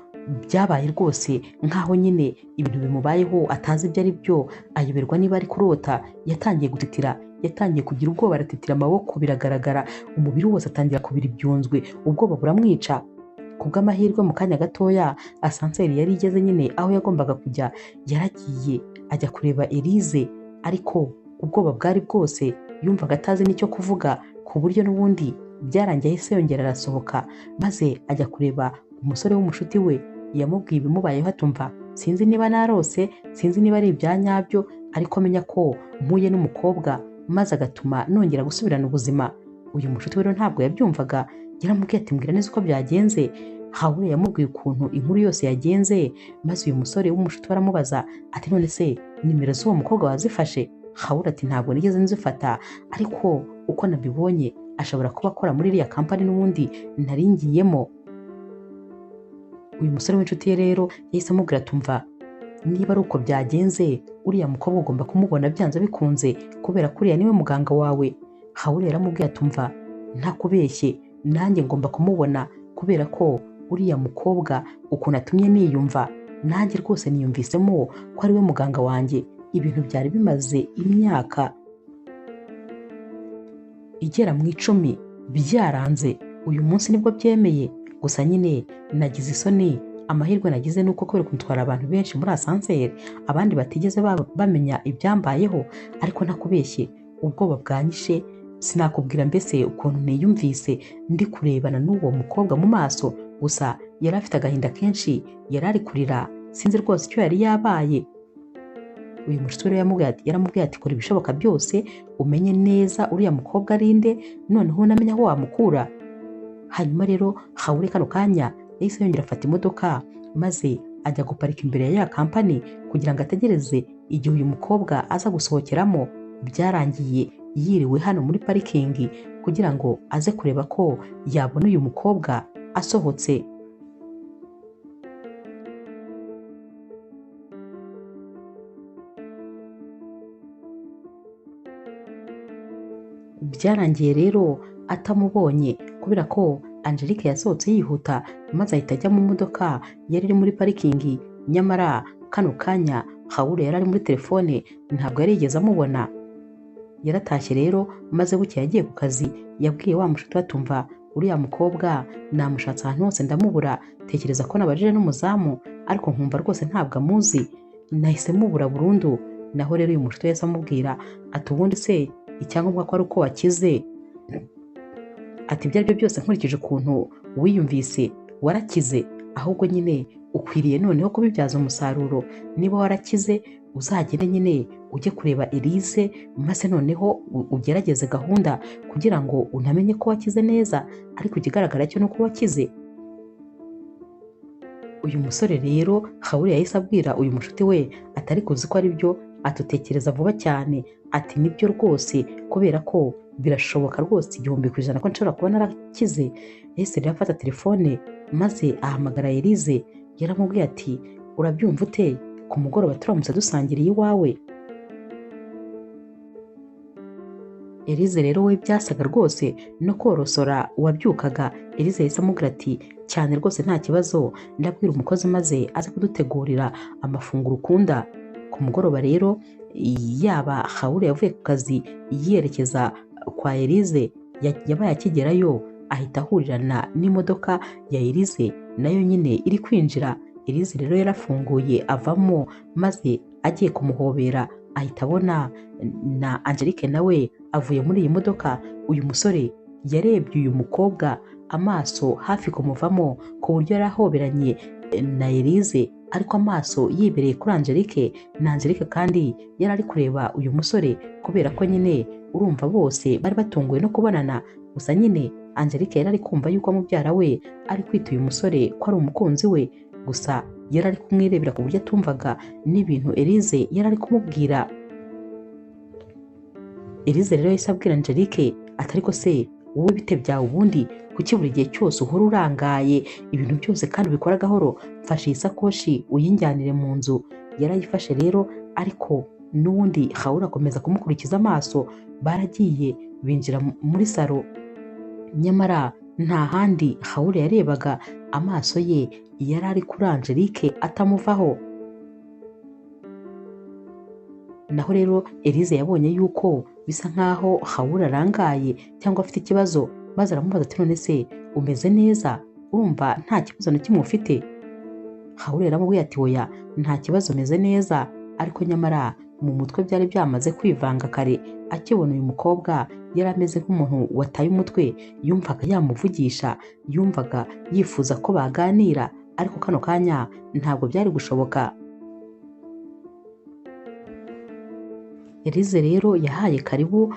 byabaye rwose nkaho nyine ibintu bimubayeho atazi ibyo ari byo, ayoberwa niba ari kurota. Yatangiye gutitira, yatangiye kugira ubwoba, aratitira, amaboko biragaragara, umubiri wose atangira kubira ibyunzwe, ubwoba buramwica. Kubw'amahirwe mu kanya gatoya asanseri yari igeze nyine aho yagombaga kujya, yaragiye ajya kureba Elise, ariko ubwoba bwari bwose, yumvaga atazi n'icyo kuvuga, ku buryo n'ubundi byarangiye ahise yongera arasohoka, maze ajya kureba umusore w'umushuti we. Yamubwiye ibimubayeho atumva sinzi niba narose, sinzi niba ari ibya nyabyo, ariko menya ko mpuye n'umukobwa maze agatuma nongera gusubirana ubuzima. Uyu mushuti we rero ntabwo yabyumvaga, yaramubwiye ati mbwira neza uko byagenze. Haule yamubwiye ukuntu inkuru yose yagenze, maze uyu musore w'umushuti we aramubaza ati none se nimero z'uwo mukobwa wazifashe? Hawura ati ntabwo nigeze nzifata, ariko uko nabibonye ashobora kuba akora muri iriya kampani n'ubundi nari ngiyemo. Uyu musore w'inshuti ye rero yahise amubwira tumva, niba ari uko byagenze uriya mukobwa ugomba kumubona byanze bikunze kubera ko uriya niwe muganga wawe. Hawura yaramubwiye atumva, ntakubeshye nanjye ngomba kumubona kubera ko uriya mukobwa ukuntu atumye niyumva, nanjye rwose niyumvisemo ko ari we muganga wanjye. Ibintu byari bimaze imyaka igera mu 10 byaranze, uyu munsi nibwo byemeye. Gusa nyine nagize isoni, amahirwe nagize nuko kubera kuntwara abantu benshi muri asanseri abandi batigeze bamenya ibyambayeho, ariko ntakubeshye ubwoba bwanyishe sinakubwira mbese ukuntu niyumvise ndi kurebana n'uwo mukobwa mu maso. Gusa yari afite agahinda kenshi, yari ari kurira, sinzi rwose icyo yari yabaye. Uyu mushuti rero yaramubwiye ati kora ibishoboka byose umenye neza uriya mukobwa arinde, noneho unamenye aho wamukura. Hanyuma rero Hawura kano kanya yahise yongera afata imodoka maze ajya guparika imbere ya ya kampani kugira ngo ategereze igihe uyu mukobwa aza gusohokeramo. Byarangiye yiriwe hano muri parikingi kugira ngo aze kureba ko yabona uyu mukobwa asohotse. Byarangiye rero atamubonye kubera ko Angelique yasohotse yihuta maze ahita ajya mu modoka yari iri muri parikingi. Nyamara kano kanya Hawura yari ari muri telefone, ntabwo yari yigeze amubona. Yaratashye rero maze buke yagiye ku kazi, yabwiye wa mushuti atumva, uriya mukobwa namushatse ahantu hose ndamubura, tekereza ko nabajije n'umuzamu ariko nkumva rwose ntabwo amuzi, nahise mubura burundu. Naho rero uyu mushuti yahise amubwira ati ubundi se icyangombwa ko ari uko wakize? Ati ibyo aribyo byose nkurikije ukuntu wiyumvise warakize, ahubwo nyine ukwiriye noneho kubibyaza umusaruro. Niba warakize uzagende nyine ujye kureba Elise maze noneho ugerageze gahunda kugira ngo unamenye ko wakize neza, ariko ikigaragara cyo nuko wakize. Uyu musore rero Hawura yahise abwira uyu mushuti we atari kuzi ko ari byo, atutekereza vuba cyane. Ati nibyo rwose kubera ko birashoboka rwose 100% ko nshobora kuba narakize. Yahise rero afata telefone maze ahamagara Elise. Yaramubwiye ati urabyumva ute ku mugoroba turamutse dusangiriye iwawe? Elise rero we byasaga rwose no korosora uwabyukaga. Elise yahise amubwira ati cyane rwose nta kibazo, ndabwira umukozi maze aze kudutegurira amafunguro ukunda. Ku mugoroba rero yaba Hawura yavuye ku kazi yerekeza kwa Elise, yabaye akigerayo ahita ahurirana n'imodoka ya Elise nayo nyine iri kwinjira. Elise rero yarafunguye avamo maze agiye kumuhobera ahita abona na Angelique nawe avuye muri iyi modoka. Uyu musore yarebye uyu mukobwa amaso hafi kumuvamo ku buryo yarahoberanye na Elise, ariko amaso yibereye kuri Angelique. Na Angelique kandi yari ari kureba uyu musore kubera ko nyine urumva bose bari batunguwe no kubonana. Gusa nyine Angelique yari ari kumva yuko mubyara we ari kwita uyu musore ko ari umukunzi we, gusa yari ari kumwirebera ku buryo atumvaga n'ibintu Elise yari ari kumubwira. Elise rero yahise abwira Angelique atari ko se wowe bite byawe ubundi kuki buri gihe cyose uhora urangaye ibintu byose kandi ubikora gahoro? Fashe iyi sakoshi uyinjyanire mu nzu. Yarayifashe rero ariko n'ubundi Hawura akomeza kumukurikiza amaso. Baragiye binjira muri salo, nyamara nta handi Hawura yarebaga, amaso ye yari ari kuri Angelique atamuvaho. Naho rero Elise yabonye yuko bisa nkaho Hawura arangaye cyangwa afite ikibazo, maze aramubaza ati none se umeze neza, urumva nta kibazo na kimwe ufite? Hawura yaramubwiye ati oya nta kibazo meze neza, ariko nyamara mu mutwe byari byamaze kwivanga kare. Akibona uyu mukobwa yari ameze nk'umuntu wataye umutwe, yumvaga yamuvugisha, yumvaga yifuza ko baganira, ariko kano kanya ntabwo byari gushoboka. Elise rero yahaye karibu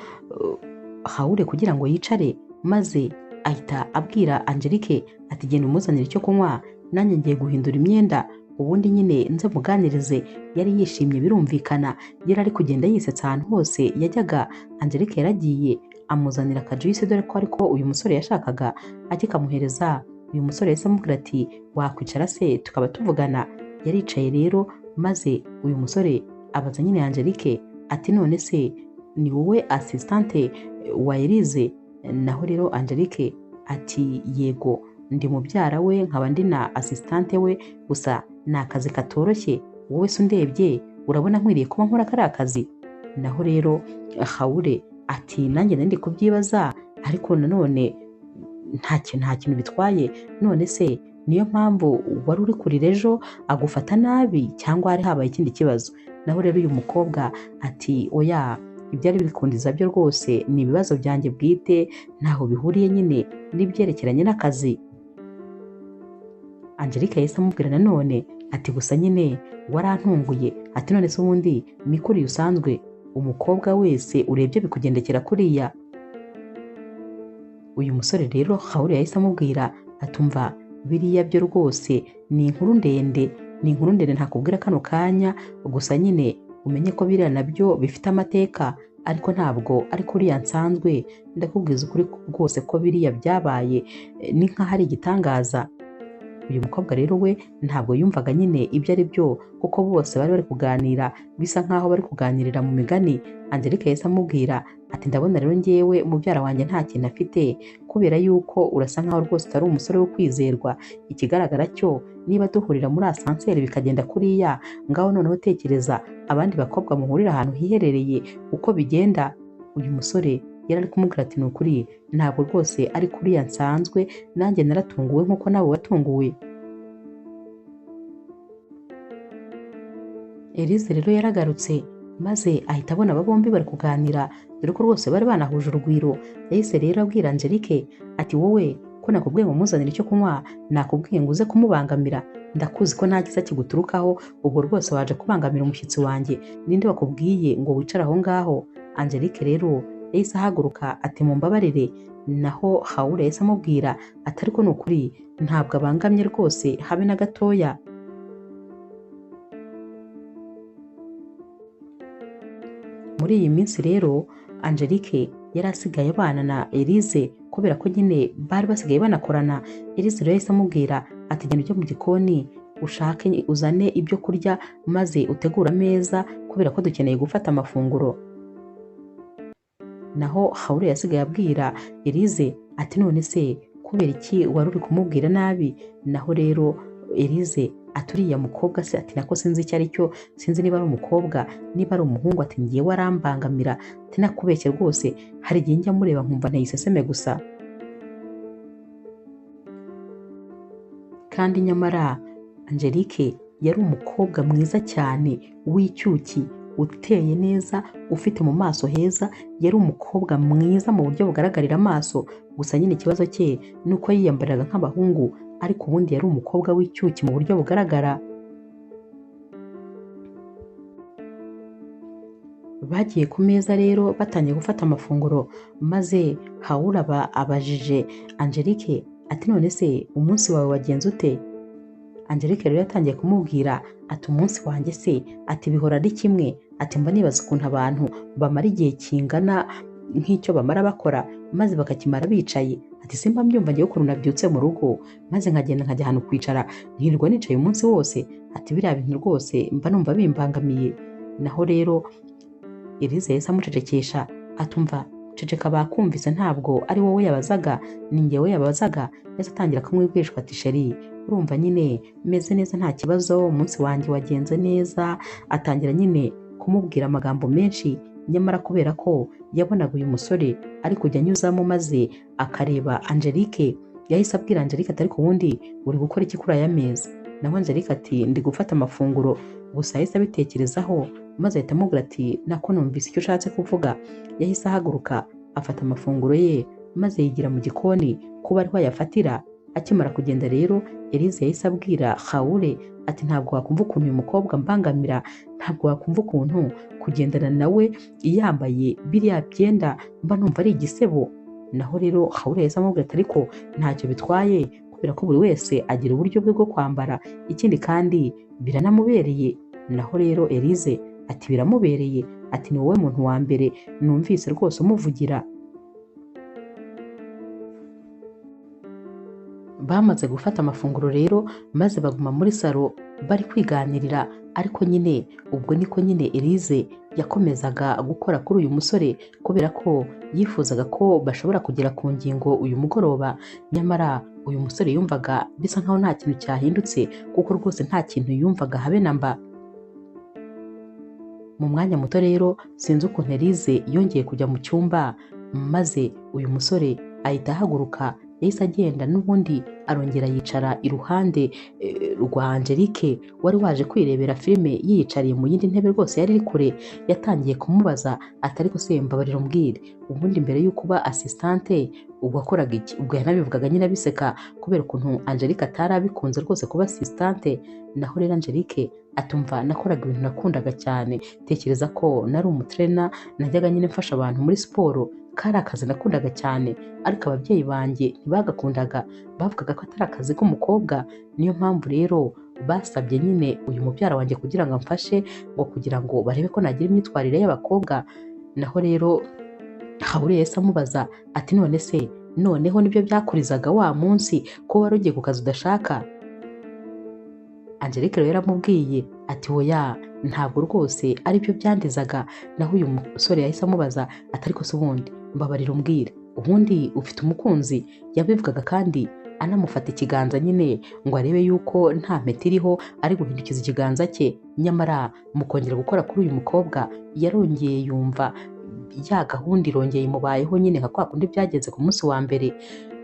Hawura kugira ngo yicare, maze ahita abwira Angelique ati genda umuzanire icyo kunywa, nanjye ngiye guhindura imyenda. ubundi nyine nze muganirize. Yari yishimye birumvikana, yari ari kugenda yisetsa ahantu hose yajyaga. Angelique yaragiye amuzanira akajuice dore ko ariko uyu musore yashakaga. Akikamuhereza uyu musore yahise amubwira ati wakwicara se tukaba tuvugana. Yaricaye rero maze uyu musore abaza nyine Angelique ati none se ni wowe assistante wa Elise? Naho rero Angelique ati yego ndi mubyara we nkaba ndi na assistante we, gusa ni akazi katoroshye, wowe se undebye urabona nkwiriye kuba nkora kariya kazi? Naho rero Haure ati nanjye ndi kubyibaza ariko nanone nta kintu bitwaye. None se niyo mpamvu wari uri kurira ejo agufata nabi cyangwa hari habaye ikindi kibazo? Naho rero uyu mukobwa ati oya, ibyari bikundiza byo rwose ni ibibazo byanjye bwite, ntaho bihuriye nyine n'ibyerekeranye n'akazi. Angelique yahise amubwira nanone ati gusa nyine warantunguye. Ati none se ubundi mikuri usanzwe umukobwa wese urebye bikugendekera kuriya? Uyu musore rero Haure yahise amubwira atumva biriya byo rwose ni inkuru ndende, ntakubwira kano kanya, gusa nyine umenye ko biriya nabyo bifite amateka, ariko ntabwo ari kuriya nsanzwe. Ndakubwiza ukuri rwose ko biriya byabaye ni nk'aho ari igitangaza. Uyu mukobwa rero we ntabwo yumvaga nyine ibyo ari byo, kuko bose bari kuganira bisa nk'aho bari kuganirira mu migani. Angelique yahise amubwira ati ndabona rero ngewe mubyara wanjye nta kintu afite, kubera yuko urasa nk'aho rwose utari umusore wo kwizerwa. Ikigaragara cyo niba duhurira muri asanseri bikagenda kuriya, ngaho noneho tekereza abandi bakobwa muhurira ahantu hiherereye uko bigenda. Uyu musore yari ari kumubwira ati ni ukuri ntabwo rwose ari kuriya nsanzwe, nanjye naratunguwe nk'uko nawe watunguwe. Elise rero yaragarutse maze ahita abona aba bombi bari kuganira, dore ko rwose bari banahuje urugwiro. Yahise rero abwira Angelique ati wowe ko nakubwiye ngo muzanire icyo kunywa, nakubwiye ngo uze kumubangamira? Ndakuzi ko nta gisa kiguturukaho, ubwo rwose waje kubangamira umushyitsi wanjye. Ninde wakubwiye ngo wicare aho ngaho? Angelique rero yahise ahaguruka ati mumbabarire. Naho Haure yahise amubwira ati ariko ni ukuri ntabwo abangamye rwose habe na gatoya. Muri iyi minsi rero Angelique yari asigaye abana na Elise, kubera ko nyine bari basigaye banakorana. Elise rero yahise amubwira ati genda ujye mu gikoni ushake uzane ibyo kurya maze utegura ameza, kubera ko dukeneye gufata amafunguro. Naho Haure yasigaye abwira Elise ati none se kubera iki wari uri kumubwira nabi? Naho rero Elise ati uriya mukobwa se, ati nako sinzi icyo ari cyo, sinzi niba ari umukobwa niba ari umuhungu, ati ngiye warambangamira, ati nakubeshye rwose, hari igihe njya mureba nkumva ntayiseseme gusa. Kandi nyamara Angelique yari umukobwa mwiza cyane w'icyuki, uteye neza, ufite mu maso heza, yari umukobwa mwiza mu buryo bugaragarira amaso. Gusa nyine ikibazo cye ni uko yiyambariraga nk'abahungu, ariko ubundi yari umukobwa w'icyuki mu buryo bugaragara. Bagiye ku meza rero batangiye gufata amafunguro, maze Haure abajije Angelique ati none se umunsi wawe wagenze ute? Angelique rero yatangiye kumubwira ati umunsi wanjye se, ati bihora ari kimwe, ati mba nibaza ukuntu abantu bamara igihe kingana nk'icyo bamara bakora maze bakakimara bicaye. Ati simba mbyumva ngewe ukuntu nabyutse mu rugo maze nkagenda nkajya ahantu kwicara nkirirwa nicaye umunsi wose, ati biriya bintu rwose mba numva bimbangamiye. Naho rero Elise yahise amucecekesha atumva ceceka bakumvise, ntabwo ari wowe yabazaga ni ngewe yabazaga. Yahise atangira kumwibwishwa ati sheri urumva nyine meze neza nta kibazo, umunsi wanjye wagenze neza. Atangira nyine kumubwira amagambo menshi, nyamara kubera ko yabonaga uyu musore ari kujya anyuzamo maze akareba Angelique, yahise abwira Angelique ati ariko ubundi uri gukora iki kuri aya meza? Naho Angelique ati ndi gufata amafunguro. Gusa yahise abitekerezaho maze ahita amubwira ati nako numvise icyo ushatse kuvuga. Yahise ahaguruka afata amafunguro ye maze yigira mu gikoni kuba ariho yafatira. Akimara kugenda rero Elise yahise abwira Haure ati ntabwo wakumva ukuntu uyu mukobwa mbangamira, ntabwo wakumva ukuntu kugendana nawe yambaye biriya byenda mba numva ari igisebo. Naho rero Haure yahise amubwira ati ariko ntacyo bitwaye kubera ko buri wese agira uburyo bwe bwo kwambara, ikindi kandi biranamubereye. Naho rero Elise ati biramubereye, ati ni wowe muntu wa mbere numvise rwose umuvugira. Bamaze gufata amafunguro rero maze baguma muri salo bari kwiganirira, ariko nyine ubwo niko nyine Elise yakomezaga gukora kuri uyu musore kubera ko yifuzaga ko bashobora kugera ku ngingo uyu mugoroba. Nyamara uyu musore yumvaga bisa nkaho nta kintu cyahindutse, kuko rwose nta kintu yumvaga habe na mba. Mu mwanya muto rero sinzi ukuntu Elise yongeye kujya mu cyumba, maze uyu musore ahita ahaguruka, yahise agenda n'ubundi arongera yicara iruhande rwa Angelique wari waje kwirebera filime yiyicariye mu yindi ntebe rwose yari iri kure. Yatangiye kumubaza ati ariko se mbabarira umbwire, ubundi mbere y'uko uba assistante wakoraga iki? Ubwo yanabivugaga nyine abiseka kubera ukuntu Angelique atari abikunze rwose kuba assistante. Naho rero Angelique atumva nakoraga ibintu nakundaga cyane, tekereza ko nari umutrena, najyaga nyine mfasha abantu muri siporo, kari akazi nakundaga cyane, ariko ababyeyi banjye ntibagakundaga, bavugaga ko atari akazi k'umukobwa. Niyo mpamvu rero basabye nyine uyu mubyara wanjye kugira ngo amfashe, ngo kugira ngo barebe ko nagira imyitwarire y'abakobwa. Naho rero Habure yahise amubaza ati none se noneho nibyo byakurizaga wa munsi ko wari ugiye ku kazi udashaka? Angelique rero yaramubwiye ati oya, ntabwo rwose aribyo byandizaga. Naho uyu musore yahise amubaza ati ariko se ubundi mbabarira umbwire, ubundi ufite umukunzi? Yabivugaga kandi anamufata ikiganza nyine ngo arebe yuko nta mpeta iriho, ari guhindukiza ikiganza cye. Nyamara mu kongera gukora kuri uyu mukobwa yarongeye yumva ya gahunda irongeye imubayeho nyine nka kwa kundi byagenze ku munsi wa mbere.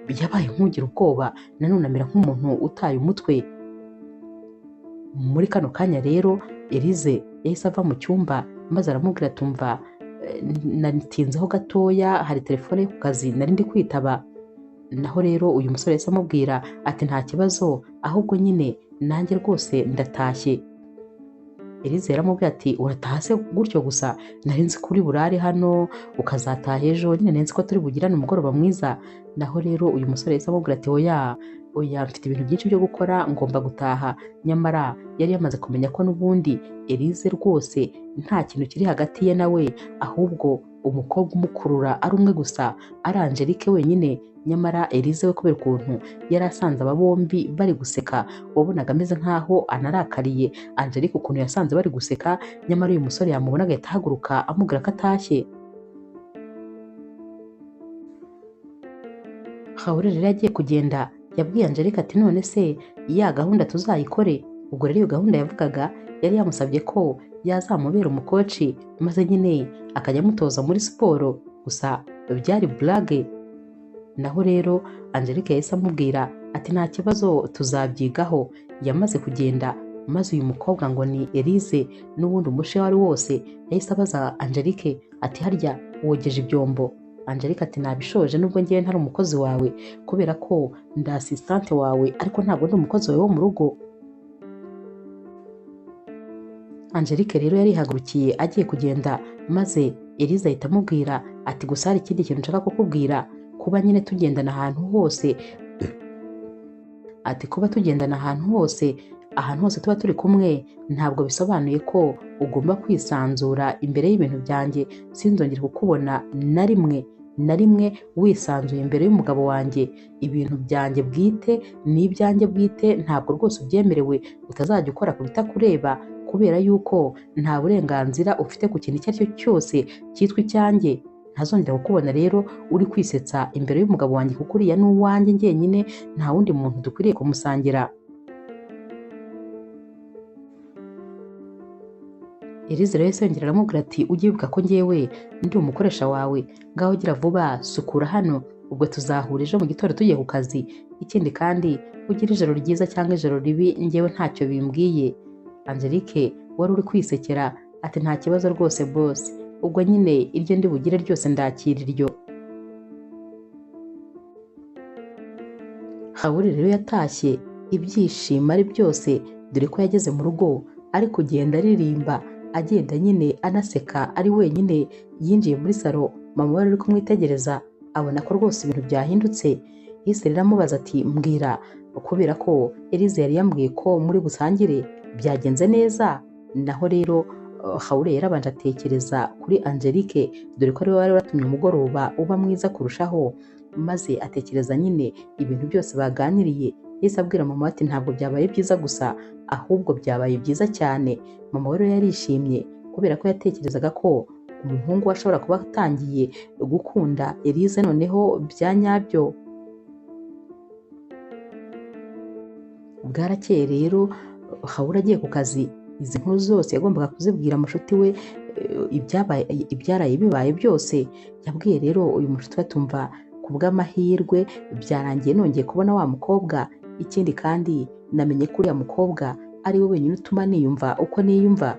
Yabaye nk'ugira ubwoba, nanone amera nk'umuntu utaye umutwe. Muri kano kanya rero Elise yahise ava mu cyumba maze aramubwira atumva natinzeho gatoya, hari telefone yo ku kazi nari ndi kwitaba. Naho rero uyu musore yahise amubwira ati nta kibazo, ahubwo nyine nanjye rwose ndatashye. Elise yaramubwira ati urataha se gutyo gusa? Nari nzi ko uri burare hano ukazataha ejo, nyine nari nzi ko turi bugirane umugoroba mwiza. Naho rero uyu musore yahise amubwira ati oya mfite ibintu byinshi byo gukora, ngomba gutaha. Nyamara yari yamaze kumenya ko n'ubundi Elise rwose nta kintu kiri hagati ye nawe, ahubwo umukobwa umukurura ari umwe gusa, ari Angelique wenyine. Nyamara Elise we kubera ukuntu yari asanze aba bombi bari guseka, wabonaga ameze nkaho anarakariye Angelique ukuntu yasanze bari guseka. Nyamara uyu musore yamubona agahita ahaguruka amubwira ko atashye. Habure rero yagiye kugenda, yabwiye Angelique ati none se ya gahunda tuzayikore? Ubwo rero iyo gahunda yavugaga yari yamusabye ko yazamubera umukoci, maze nyine akajya amutoza muri siporo, gusa byari blague. Naho rero Angelique yahise amubwira ati nta kibazo tuzabyigaho. Yamaze kugenda maze uyu mukobwa ngo ni Elise n'ubundi umushe wari wose yahise abaza Angelique ati harya wogeje ibyombo? Angelique ati nabishoje, nubwo ngewe ntari umukozi wawe, kubera ko ndi assistante wawe, ariko ntabwo ndi umukozi wawe wo mu rugo. Angelique rero yarihagurukiye agiye kugenda, maze Elise ahita amubwira ati gusa hari ikindi kintu nshaka kukubwira, kuba nyine tugendana ahantu hose, ati kuba tugendana ahantu hose tuba turi kumwe, ntabwo bisobanuye ko ugomba kwisanzura imbere y'ibintu byanjye. Sinzongera kukubona na rimwe wisanzuye imbere y'umugabo wanjye. Ibintu byanjye bwite ni ibyanjye bwite, ntabwo rwose ubyemerewe. Utazajya ukora ku bitakureba, kubera yuko nta burenganzira ufite ku kintu icyo ari cyo cyose cyitwa icyanjye. Ntazongera kukubona rero uri kwisetsa imbere y'umugabo wanjye, kuko uriya ni uwanjye njyenyine, nta wundi muntu dukwiriye kumusangira. Elise rero yongera aramubwira ati ujye wibuka ko ngewe ndi umukoresha wawe, ngaho gira vuba sukura hano, ubwo tuzahura ejo mu gitondo tugiye ku kazi. Ikindi kandi ugira ijoro ryiza cyangwa ijoro ribi, ngewe ntacyo bimbwiye. Angelique wari uri kwisekera ati nta kibazo rwose boss, ubwo nyine iryo ndi bugire ryose ndakira iryo. Habure rero yatashye ibyishimo ari byose, dore ko yageze mu rugo ari kugenda aririmba, agenda nyine anaseka ari wenyine. Yinjiye muri salo, mama wari uri kumwitegereza abona ko rwose ibintu byahindutse. yahise rero amubaza ati mbwira, kubera ko Elize yari yambwiye ko muri busangire byagenze neza. Naho rero Hawule yarabanje atekereza kuri Angelique, dore ko ariwe wari waratumye umugoroba uba mwiza kurushaho, maze atekereza nyine ibintu byose baganiriye. Yahise abwira mama ati ntabwo byabaye byiza gusa, ahubwo byabaye byiza cyane. Mama we rero yarishimye kubera ko yatekerezaga ko umuhungu we ashobora kuba atangiye gukunda Elize noneho bya nyabyo. Bwarakeye rero Hawule agiye ku kazi, izi nkuru zose yagombaga kuzibwira mushuti we, ibyaraye bibaye byose. Yabwiye rero uyu mushuti we atumva ku bw'amahirwe byarangiye nongeye kubona wa mukobwa. Ikindi kandi namenye ko uriya mukobwa ari we wenyine utuma niyumva uko niyumva.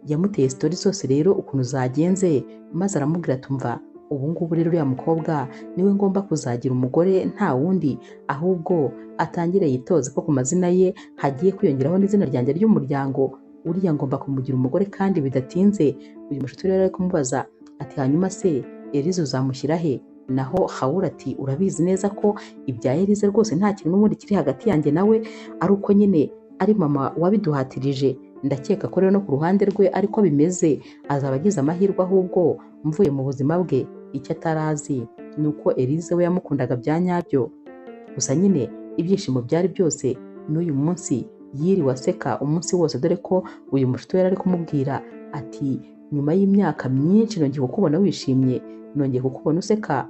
Yamuteye sitori zose rero ukuntu zagenze, maze aramubwira atumva ubu ngubu rero uriya mukobwa niwe ngomba kuzagira umugore, nta wundi, ahubwo atangire yitoze ko ku mazina ye hagiye kwiyongeraho n'izina ryanjye ry'umuryango. Uriya ngomba kumugira umugore kandi bidatinze. Uyu mushuti rero ari kumubaza ati hanyuma se Elize uzamushyira he? Naho Hawule ati urabizi neza ko ibya Elize rwose nta kintu n'ubundi kiri hagati yanjye nawe, ari uko nyine ari mama wabiduhatirije. Ndakeka ko rero no ku ruhande rwe ariko bimeze, azaba agize amahirwe ahubwo mvuye mu buzima bwe. Icyo atarazi ni uko Elize we yamukundaga bya nyabyo. Gusa nyine ibyishimo byari byose n'uyu munsi yiriwe aseka umunsi wose, dore ko uyu mushuti we yari ari kumubwira ati nyuma y'imyaka myinshi nongeye kukubona wishimye, nongeye kukubona useka.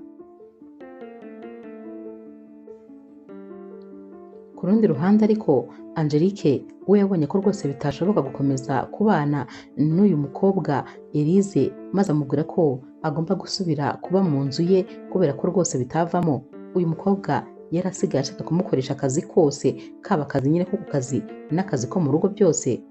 Ku rundi ruhande ariko Angelique we yabonye ko rwose bitashoboka gukomeza kubana n'uyu mukobwa Elize, maze amubwira ko agomba gusubira kuba mu nzu ye kubera ko rwose bitavamo. Uyu mukobwa yari asigaye ashaka kumukoresha akazi kose, kaba akazi nyine ko ku kazi n'akazi ko mu rugo byose.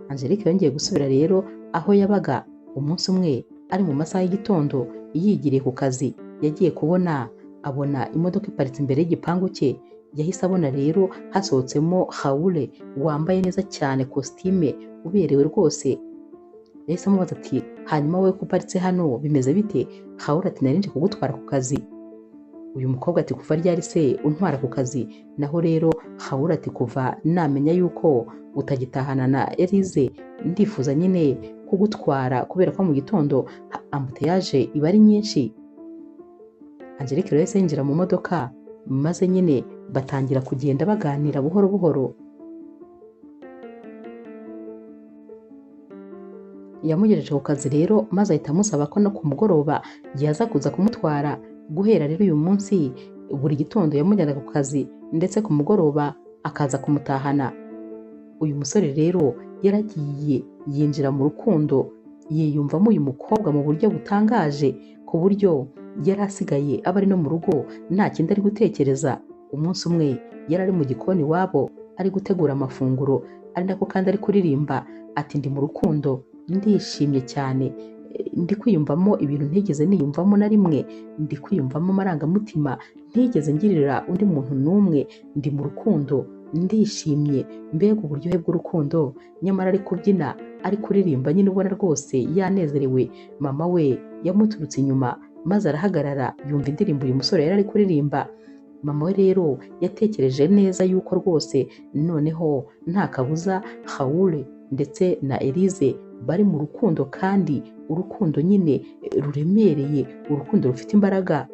Angelique yongeye gusubira rero aho yabaga. Umunsi umwe ari mu masaha y'igitondo yigiriye ku kazi, yagiye kubona abona imodoka iparitse imbere y'igipangu cye. Yahise abona rero hasohotsemo Hawule wambaye neza cyane, kositime uberewe rwose. Yahise amubaza ati hanyuma wowe ko uparitse hano bimeze bite? Hawule ati nari nje kugutwara ku kazi. Uyu mukobwa ati kuva ryari se untwara ku kazi? Naho rero Hawule ati kuva namenya yuko utagitahana na Elize, ndifuza nyine kugutwara kubera ko mu gitondo ambuteyage iba ari nyinshi. Angelique rero yahise yinjira mu modoka, maze nyine batangira kugenda baganira buhoro buhoro. Yamugejeje ku kazi rero, maze ahita amusaba ko no ku mugoroba yaza kuza kumutwara. Guhera rero uyu munsi buri gitondo yamujyanaga ku kazi, ndetse ku mugoroba akaza kumutahana. Uyu musore rero yaragiye yinjira mu rukundo, yiyumvamo uyu mukobwa mu buryo butangaje, ku buryo yari asigaye aba ari no mu rugo nta kindi ari gutekereza. Umunsi umwe yari ari mu gikoni iwabo ari gutegura amafunguro, ari nako kandi ari kuririmba ati ndi mu rukundo, ndishimye cyane, ndi kwiyumvamo ibintu ntigeze niyumvamo na rimwe, ndi kwiyumvamo amarangamutima ntigeze ngirira undi muntu n'umwe, ndi mu rukundo, ndishimye, mbega uburyohe bw'urukundo. Nyamara ari kubyina ari kuririmba nyine ubona rwose yanezerewe. Mama we yamuturutse inyuma maze arahagarara yumva indirimbo uyu musore yari ari kuririmba. Mama we rero yatekereje neza yuko rwose noneho nta kabuza Hawule ndetse na Elize bari mu rukundo, kandi urukundo nyine ruremereye, urukundo rufite imbaraga.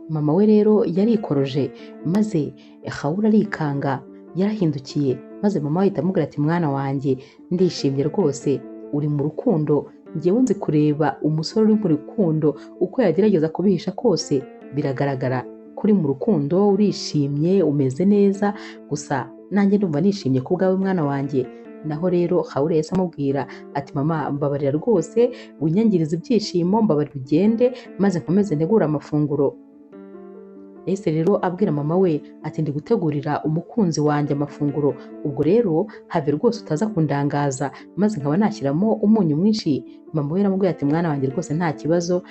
Mama we rero yarikoroje, maze Hawule arikanga, yarahindukiye, maze mama we ahita amubwira ati mwana wanjye ndishimye rwose, uri mu rukundo. Njyewe nzi kureba umusore uri mu rukundo uko yagerageza kubihisha kose, biragaragara kuri mu rukundo, urishimye, umeze neza, gusa nanjye ndumva nishimye ku bwawe mwana wanjye. Naho rero Hawule yahise amubwira ati mama mbabarira rwose, winyangiriza ibyishimo, mbabarira ugende maze nkomeze ntegura amafunguro. Yahise rero abwira mama we ati ndi gutegurira umukunzi wanjye amafunguro, ubwo rero have rwose utaza kundangaza maze nkaba nashyiramo umunyu mwinshi. Mama we yaramubwira ati mwana wanjye rwose nta kibazo,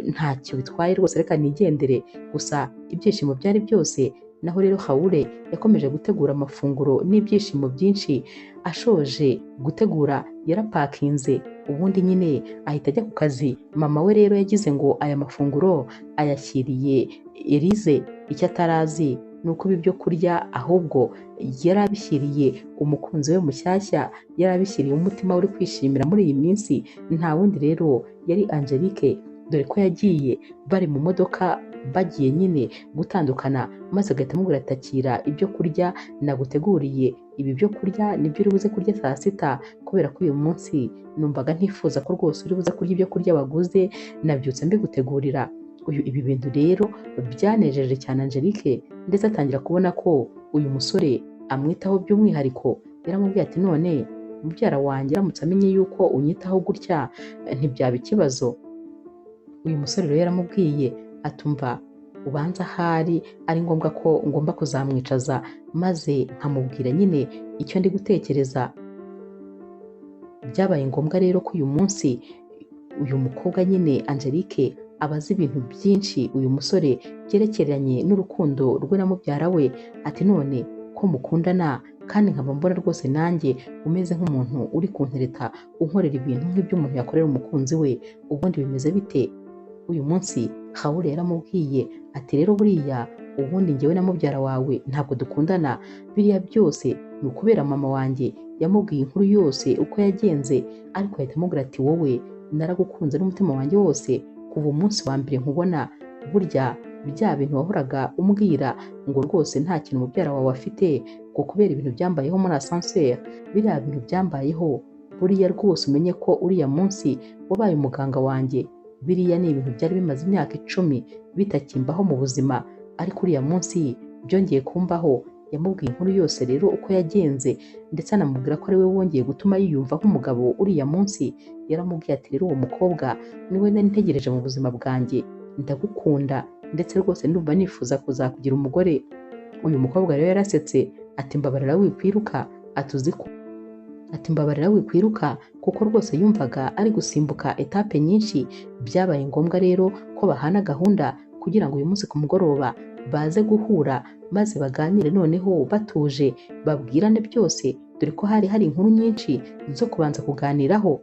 ntacyo bitwaye rwose, reka nigendere. Gusa ibyishimo byari byose. Naho rero Hawule yakomeje gutegura amafunguro n'ibyishimo byinshi. Ashoje gutegura yarapakinze ubundi nyine ahita ajya ku kazi. Mama we rero yagize ngo aya mafunguro ayashyiriye Elise, icyo atarazi ni uko ibi byo kurya ahubwo yari abishyiriye umukunzi we mushyashya, yari abishyiriye umutima we uri kwishimira muri iyi minsi, nta wundi rero yari Angelique, dore ko yagiye bari mu modoka bagiye nyine gutandukana, maze agahita amubwira ati akira ibyo kurya naguteguriye, ibi byo kurya nibyo uri buze kurya saa sita, kubera ko uyu munsi numvaga ntifuza ko rwose uri buze kurya ibyo kurya waguze, nabyutse mbigutegurira. Ibi bintu rero byanejeje cyane Angelique, ndetse atangira kubona ko uyu musore amwitaho by'umwihariko. Yaramubwiye ati none mubyara wanjye aramutse amenye yuko unyitaho gutya ntibyaba ikibazo. Uyu musore rero yaramubwiye atumva ubanza ahari ari ngombwa ko ngomba kuzamwicaza maze nkamubwira nyine icyo ndi gutekereza. Byabaye ngombwa rero ko uyu munsi uyu mukobwa nyine Angelique abaza ibintu byinshi uyu musore byerekeranye n'urukundo rwe na mubyara we, ati none ko mukundana kandi nkaba mbona rwose nanjye umeze nk'umuntu uri kuntereta unkorera ibintu nk'ibyo umuntu yakorera umukunzi we, ubundi bimeze bite? Uyu munsi Hawule yaramubwiye ati rero buriya ubundi njyewe na mubyara wawe ntabwo dukundana, biriya byose ni ukubera mama wanjye yamubwiye inkuru yose uko yagenze, ariko ahita amubwira ati wowe naragukunze n'umutima wanjye wose kuva umunsi wa mbere nkubona, burya bya bintu wahoraga umbwira ngo rwose nta kintu mubyara wawe afite ngo kubera ibintu byambayeho muri ascenseur, biriya bintu byambayeho buriya rwose umenye ko uriya munsi wabaye umuganga wanjye, biriya ni ibintu byari bimaze imyaka 10 bitakimbaho mu buzima, ariko uriya munsi byongeye kumbaho. Yamubwiye inkuru yose rero uko yagenze, ndetse anamubwira ko ari we wongeye gutuma yiyumva nk'umugabo uriya munsi. Yaramubwiye ati rero uwo mukobwa niwe nari ntegereje mu buzima bwanjye, ndagukunda ndetse rwose ndumva nifuza kuzakugira umugore. Uyu mukobwa rero yarasetse ati mbabarira wikwiruka, mbabarira wikwiruka, kuko rwose yumvaga ari gusimbuka etape nyinshi. Byabaye ngombwa rero ko bahana gahunda kugira ngo uyu munsi ku mugoroba baze guhura maze baganire noneho batuje, babwirane byose, dore ko hari inkuru nyinshi zo kubanza kuganiraho.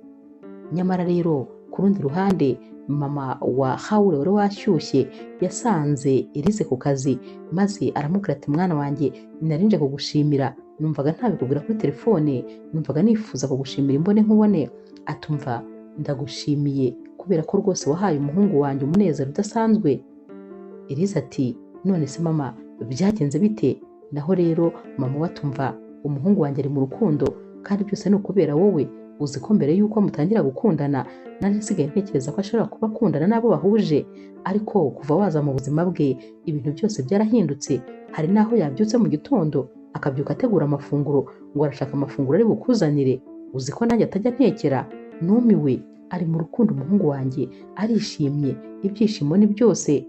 Nyamara rero ku rundi ruhande mama wa Hawule wari washyushye yasanze Elise ku kazi, maze aramubwira ati mwana wanjye narinje kugushimira, numvaga ntabikubwira kuri telefone, numvaga nifuza kugushimira imbone nkubone. Atumva ndagushimiye kubera ko rwose wahaye umuhungu wanjye umunezero udasanzwe. Elise ati none se mama byagenze bite? Naho rero mama watumva umuhungu wanjye ari mu rukundo, kandi byose ni ukubera wowe. Uzi ko mbere yuko mutangira gukundana nari nsigaye ntekereza ko ashobora kuba akundana n'abo bahuje, ariko kuva waza mu buzima bwe ibintu byose byarahindutse. Hari naho yabyutse mu gitondo akabyuka ategura amafunguro ngo arashaka amafunguro ari bukuzanire. Uzi ko nanjye atajya ntekera. Numiwe, ari mu rukundo umuhungu wanjye, arishimye, ibyishimo ni byose.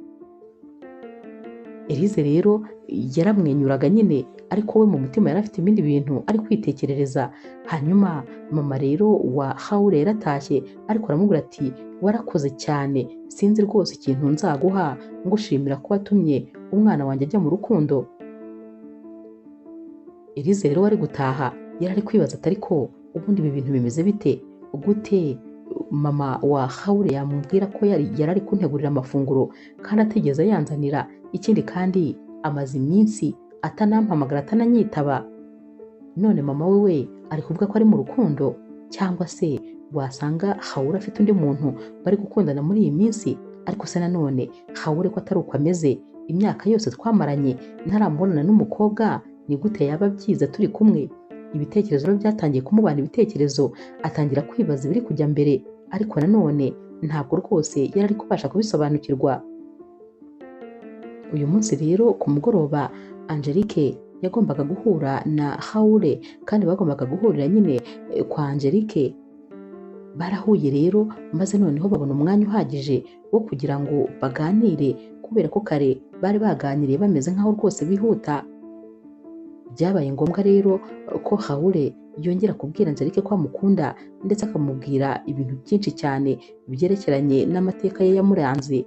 Elise rero yaramwenyuraga nyine, ariko we mu mutima yari afite ibindi bintu ari kwitekerereza. Hanyuma mama rero wa Hawule yaratashye, ariko aramubwira ati warakoze cyane, sinzi rwose ikintu nzaguha ngushimira ko watumye umwana wanjye ajya mu rukundo. Elise rero wari gutaha yari ari kwibaza ati ariko ubundi ibi bintu bimeze bite? Gute mama wa Hawule yamubwira ko yari ari kuntegurira amafunguro kandi atigeze yanzanira? Ikindi kandi amaze iminsi atanampamagara, atananyitaba. None mama we ari kuvuga ko ari mu rukundo, cyangwa se wasanga Hawule afite undi muntu bari gukundana muri iyi minsi? Ariko se nanone Hawule ko atari uko ameze, imyaka yose twamaranye ntaramubonana n'umukobwa, ni gute yaba byiza turi kumwe? Ibitekerezo byatangiye kumubana ibitekerezo, atangira kwibaza ibiri kujya mbere, ariko nanone ntabwo rwose yari ari kubasha kubisobanukirwa. Uyu munsi rero ku mugoroba Angelique yagombaga guhura na Hawule, kandi bagombaga guhurira nyine kwa Angelique. Barahuye rero maze noneho babona umwanya uhagije wo kugira ngo baganire, kubera ko kare bari baganiriye bameze nkaho rwose bihuta. Byabaye ngombwa rero ko Hawule yongera kubwira Angelique ko amukunda, ndetse akamubwira ibintu byinshi cyane byerekeranye n'amateka ye yamuranze.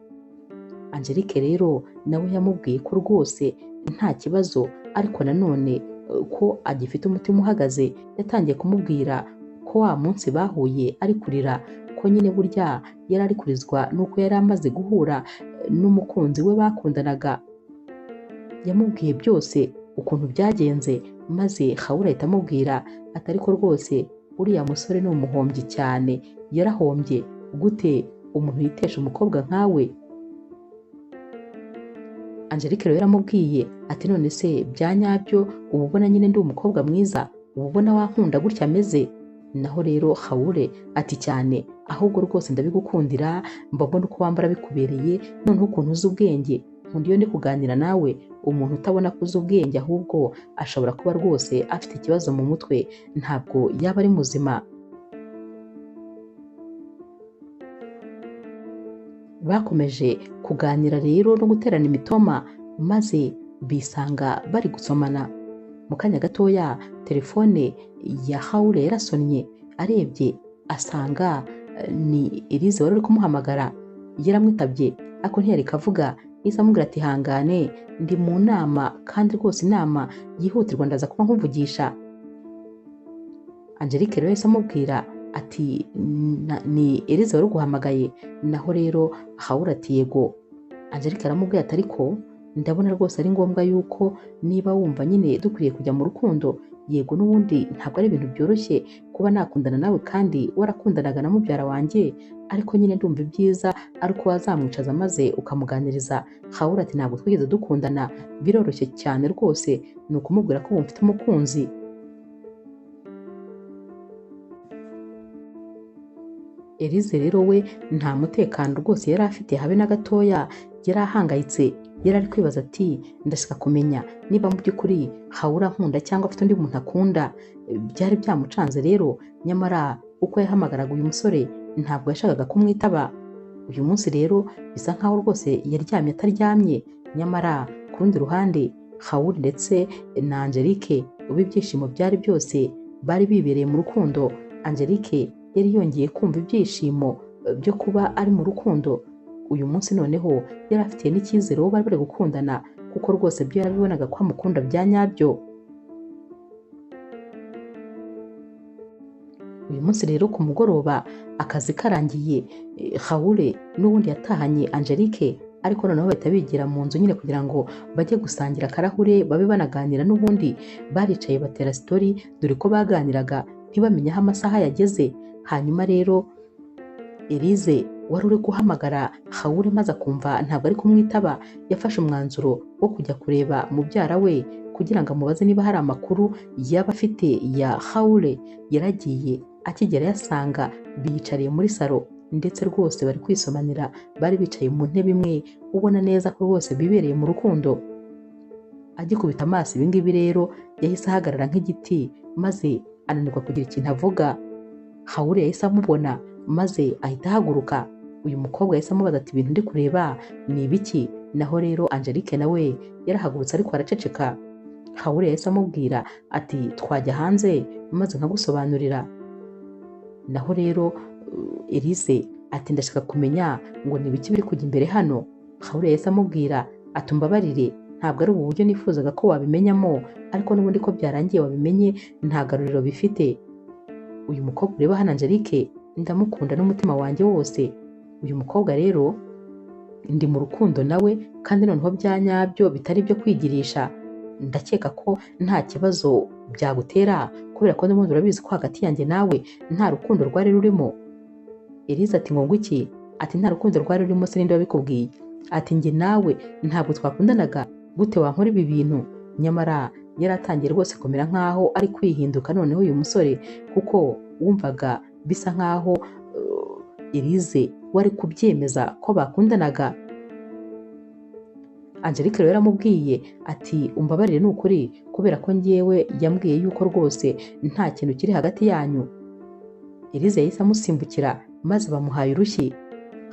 Angelique rero nawe yamubwiye ko rwose nta kibazo, ariko nanone ko agifite umutima uhagaze. Yatangiye kumubwira ko ko wa munsi bahuye ari kurira ko nyine burya yari ari kurizwa nuko yari amaze guhura n'umukunzi we bakundanaga. Yamubwiye byose ukuntu byagenze, maze Hawula ahita amubwira ati ariko rwose uriya musore ni umuhombyi cyane, yarahombye gute umuntu yitesha umukobwa nkawe. Angelique rero yaramubwiye ati none se bya nyabyo uba ubona nyine ndi umukobwa mwiza, uba ubona wankunda gutya ameze? Naho rero Hawule ati cyane, ahubwo rwose ndabigukundira, mba mbona uko wambara bikubereye, noneho ukuntu uzi ubwenge, nkunda iyo ndi kuganira nawe. Umuntu utabona ko uzi ubwenge ahubwo ashobora kuba rwose afite ikibazo mu mutwe, ntabwo yaba ari muzima. Bakomeje kuganira rero no guterana imitoma, maze bisanga bari gusomana. Mu kanya gatoya telefone ya Hawule yarasonnye, arebye asanga ni Elise wari uri kumuhamagara. Yaramwitabye ariko ntiyari kavuga, yahise amubwira ati hangane ndi mu nama kandi rwose inama yihutirwa ndaza kuba nkuvugisha. Angelique rero yahise amubwira ati ni Elise wari uguhamagaye? Naho rero Hawula ati yego. Angelique aramubwira ati ariko ndabona rwose ari ngombwa yuko niba wumva nyine dukwiye kujya mu rukundo, yego n'ubundi ntabwo ari ibintu byoroshye kuba nakundana nawe kandi warakundanaga na mubyara wanjye, ariko nyine ndumva ibyiza ari uko wazamwicaza maze ukamuganiriza. Hawula ati ntabwo twigeze dukundana, biroroshye cyane rwose, ni ukumubwira ko mfite umukunzi. Elise rero we nta mutekano rwose yari afite habe na gatoya, yari ahangayitse, yari ari kwibaza ati ndashaka kumenya niba mu by'ukuri Hawula nkunda cyangwa afite undi muntu akunda. Byari byamucanze rero, nyamara uko yahamagaraga uyu musore ntabwo yashakaga kumwitaba. Uyu munsi rero bisa nkaho rwose yaryamye ataryamye, nyamara ku rundi ruhande Hawula ndetse na Angelique ubu ibyishimo byari byose, bari bibereye mu rukundo. Angelique yari yongeye kumva ibyishimo byo kuba ari mu rukundo. Uyu munsi noneho yari afitiye n'icyizere uwo bari bari gukundana, kuko rwose byo yarabibonaga ko amukunda bya nyabyo. Uyu munsi rero ku mugoroba akazi karangiye, Hawule n'ubundi yatahanye Angelique, ariko noneho bahita bigira mu nzu nyine kugira ngo bajye gusangira akarahure babe banaganira. N'ubundi baricaye batera story, dore ko baganiraga ntibamenye aho amasaha yageze. Hanyuma rero Elise wari uri guhamagara Hawule maze akumva ntabwo ari kumwitaba, yafashe umwanzuro wo kujya kureba mubyara we kugira ngo amubaze niba hari amakuru yaba afite ya Hawule. Yaragiye, akigera yasanga biyicariye muri salo ndetse rwose bari kwisomanira, bari bicaye mu ntebe imwe, ubona neza ko rwose bibereye mu rukundo. Agikubita amaso ibi ngibi rero yahise ahagarara nk'igiti, maze ananirwa kugira ikintu avuga. Hawule yahise amubona maze ahita ahaguruka. Uyu mukobwa yahise amubaza ati ibintu ndi kureba ni ibiki? Naho rero Angelique nawe yarahagurutse ariko araceceka. Hawule yahise amubwira ati twajya hanze maze nkagusobanurira. Naho rero Elise ati ndashaka kumenya ngo ni ibiki biri kujya imbere hano. Hawule yahise amubwira ati umbabarire, ntabwo ari ubu buryo nifuzaga ko wabimenyamo, ariko n'ubundi ko byarangiye wabimenye nta garuriro bifite. Uyu mukobwa ureba hano Angelique ndamukunda n'umutima wanjye wose. Uyu mukobwa rero ndi mu rukundo nawe, kandi noneho bya nyabyo bitari byo kwigirisha. Ndakeka ko nta kibazo byagutera, kubera ko n'ubundi urabizi ko hagati yanjye nawe nta rukundo rwari rurimo. Elise ati ngo iki? Ati nta rukundo rwari rurimo, se ninde wabikubwiye? Ati njye nawe ntabwo twakundanaga, gute wankora ibi bintu? Nyamara yaratangiye rwose kumera nkaho ari kwihinduka noneho uyu musore, kuko wumvaga bisa nkaho Elise wari kubyemeza ko bakundanaga. Angelique rero yaramubwiye ati umbabarire ni ukuri, kubera ko ngewe yambwiye yuko rwose nta kintu kiri hagati yanyu. Elise yahise amusimbukira maze bamuhaye urushyi.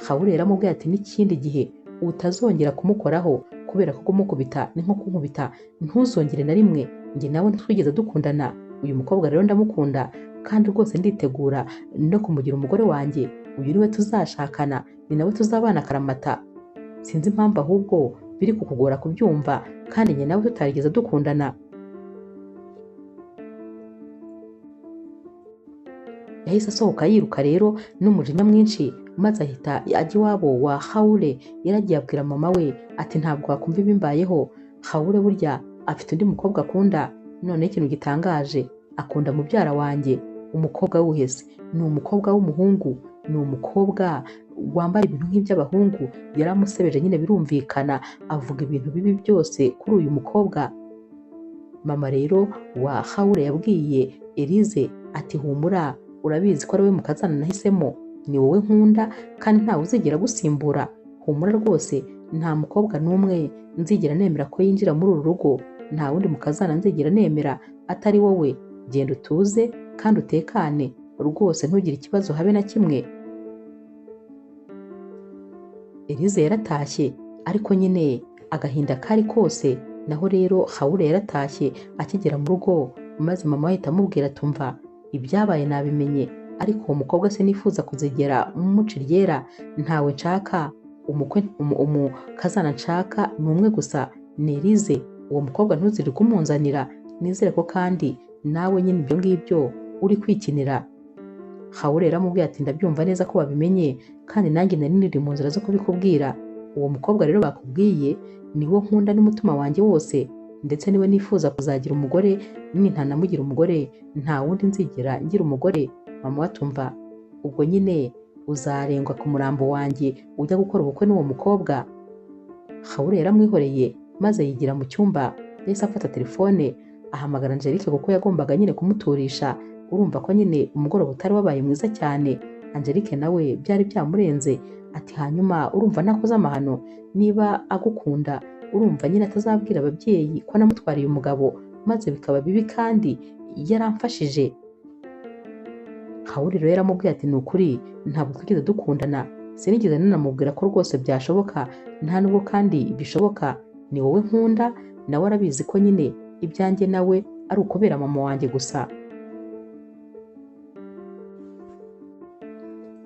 Hawule yaramubwiye ati n'ikindi gihe utazongera kumukoraho, kubera ko kumukubita ni nko kunkubita, ntuzongere na rimwe. Njye nawe ntitwigeze dukundana. Uyu mukobwa rero ndamukunda kandi rwose nditegura no kumugira umugore wanjye. Uyu niwe tuzashakana, ni nawe tuzabana akaramata. Sinzi impamvu ahubwo biri kukugora kubyumva, kandi njye nawe tutarigeze dukundana. yahise asohoka yiruka rero n'umujinya mwinshi, maze ahita ajya iwabo wa Hawule. Yaragiye abwira mama we ati ntabwo wakumva ibimbayeho, Hawule burya afite undi mukobwa akunda, none ikintu gitangaje akunda mubyara wanjye. Umukobwa w'uhese ni umukobwa w'umuhungu, ni umukobwa wambaye ibintu nk'iby'abahungu. Yaramusebeje nyine birumvikana, avuga ibintu bibi byose kuri uyu mukobwa. Mama rero wa Hawule yabwiye Elize ati humura, urabizi ko ari we mukazana nahisemo, ni wowe nkunda kandi ntawe uzigera gusimbura. Humura rwose, nta mukobwa n'umwe nzigera nemera ko yinjira muri uru rugo, nta wundi mukazana nzigera nemera atari wowe. Genda utuze kandi utekane rwose, ntugire ikibazo habe na kimwe. Elize yaratashye, ariko nyine agahinda kari kose. Naho rero Hawule yaratashye. Akigera mu rugo maze mama ahita amubwira tumva ibyabaye nabimenye, ariko uwo mukobwa sinifuza kuzigera muci ryera. Ntawe nshaka, umukazana nshaka ni umwe gusa, ni Elize. Uwo mukobwa ntuzire kumunzanira, nizere ko kandi nawe nyine ibyo ngibyo uri kwikinira. Hawule yaramubwiye ati ndabyumva neza ko babimenye, kandi nanjye nari niri mu nzira zo kubikubwira. Uwo mukobwa rero bakubwiye ni wo nkunda n'umutima wanjye wose, ndetse niwe nifuza kuzagira umugore. Nintanamugira umugore, nta wundi nzigera ngira umugore. Mama watumva ubwo nyine uzarengwa ku murambo wanjye ujya gukora ubukwe n'uwo mukobwa. Hawule yaramwihoreye maze yigira mu cyumba. Yahise afata telefone ahamagara Angelique kuko yagombaga nyine kumuturisha. Urumva ko nyine umugoroba utari wabaye mwiza cyane. Angelique nawe byari byamurenze. Ati hanyuma urumva nakoze amahano? Niba agukunda urumva nyine atazabwira ababyeyi ko namutwariye umugabo maze bikaba bibi kandi yaramfashije? Hawule rero yaramubwiye ati ni ukuri ntabwo twigeze dukundana, sinigeze nanamubwira ko rwose byashoboka, nta nubwo kandi bishoboka. Ni wowe nkunda, nawe arabizi ko nyine ibyanjye nawe ari ukubera mama wanjye gusa.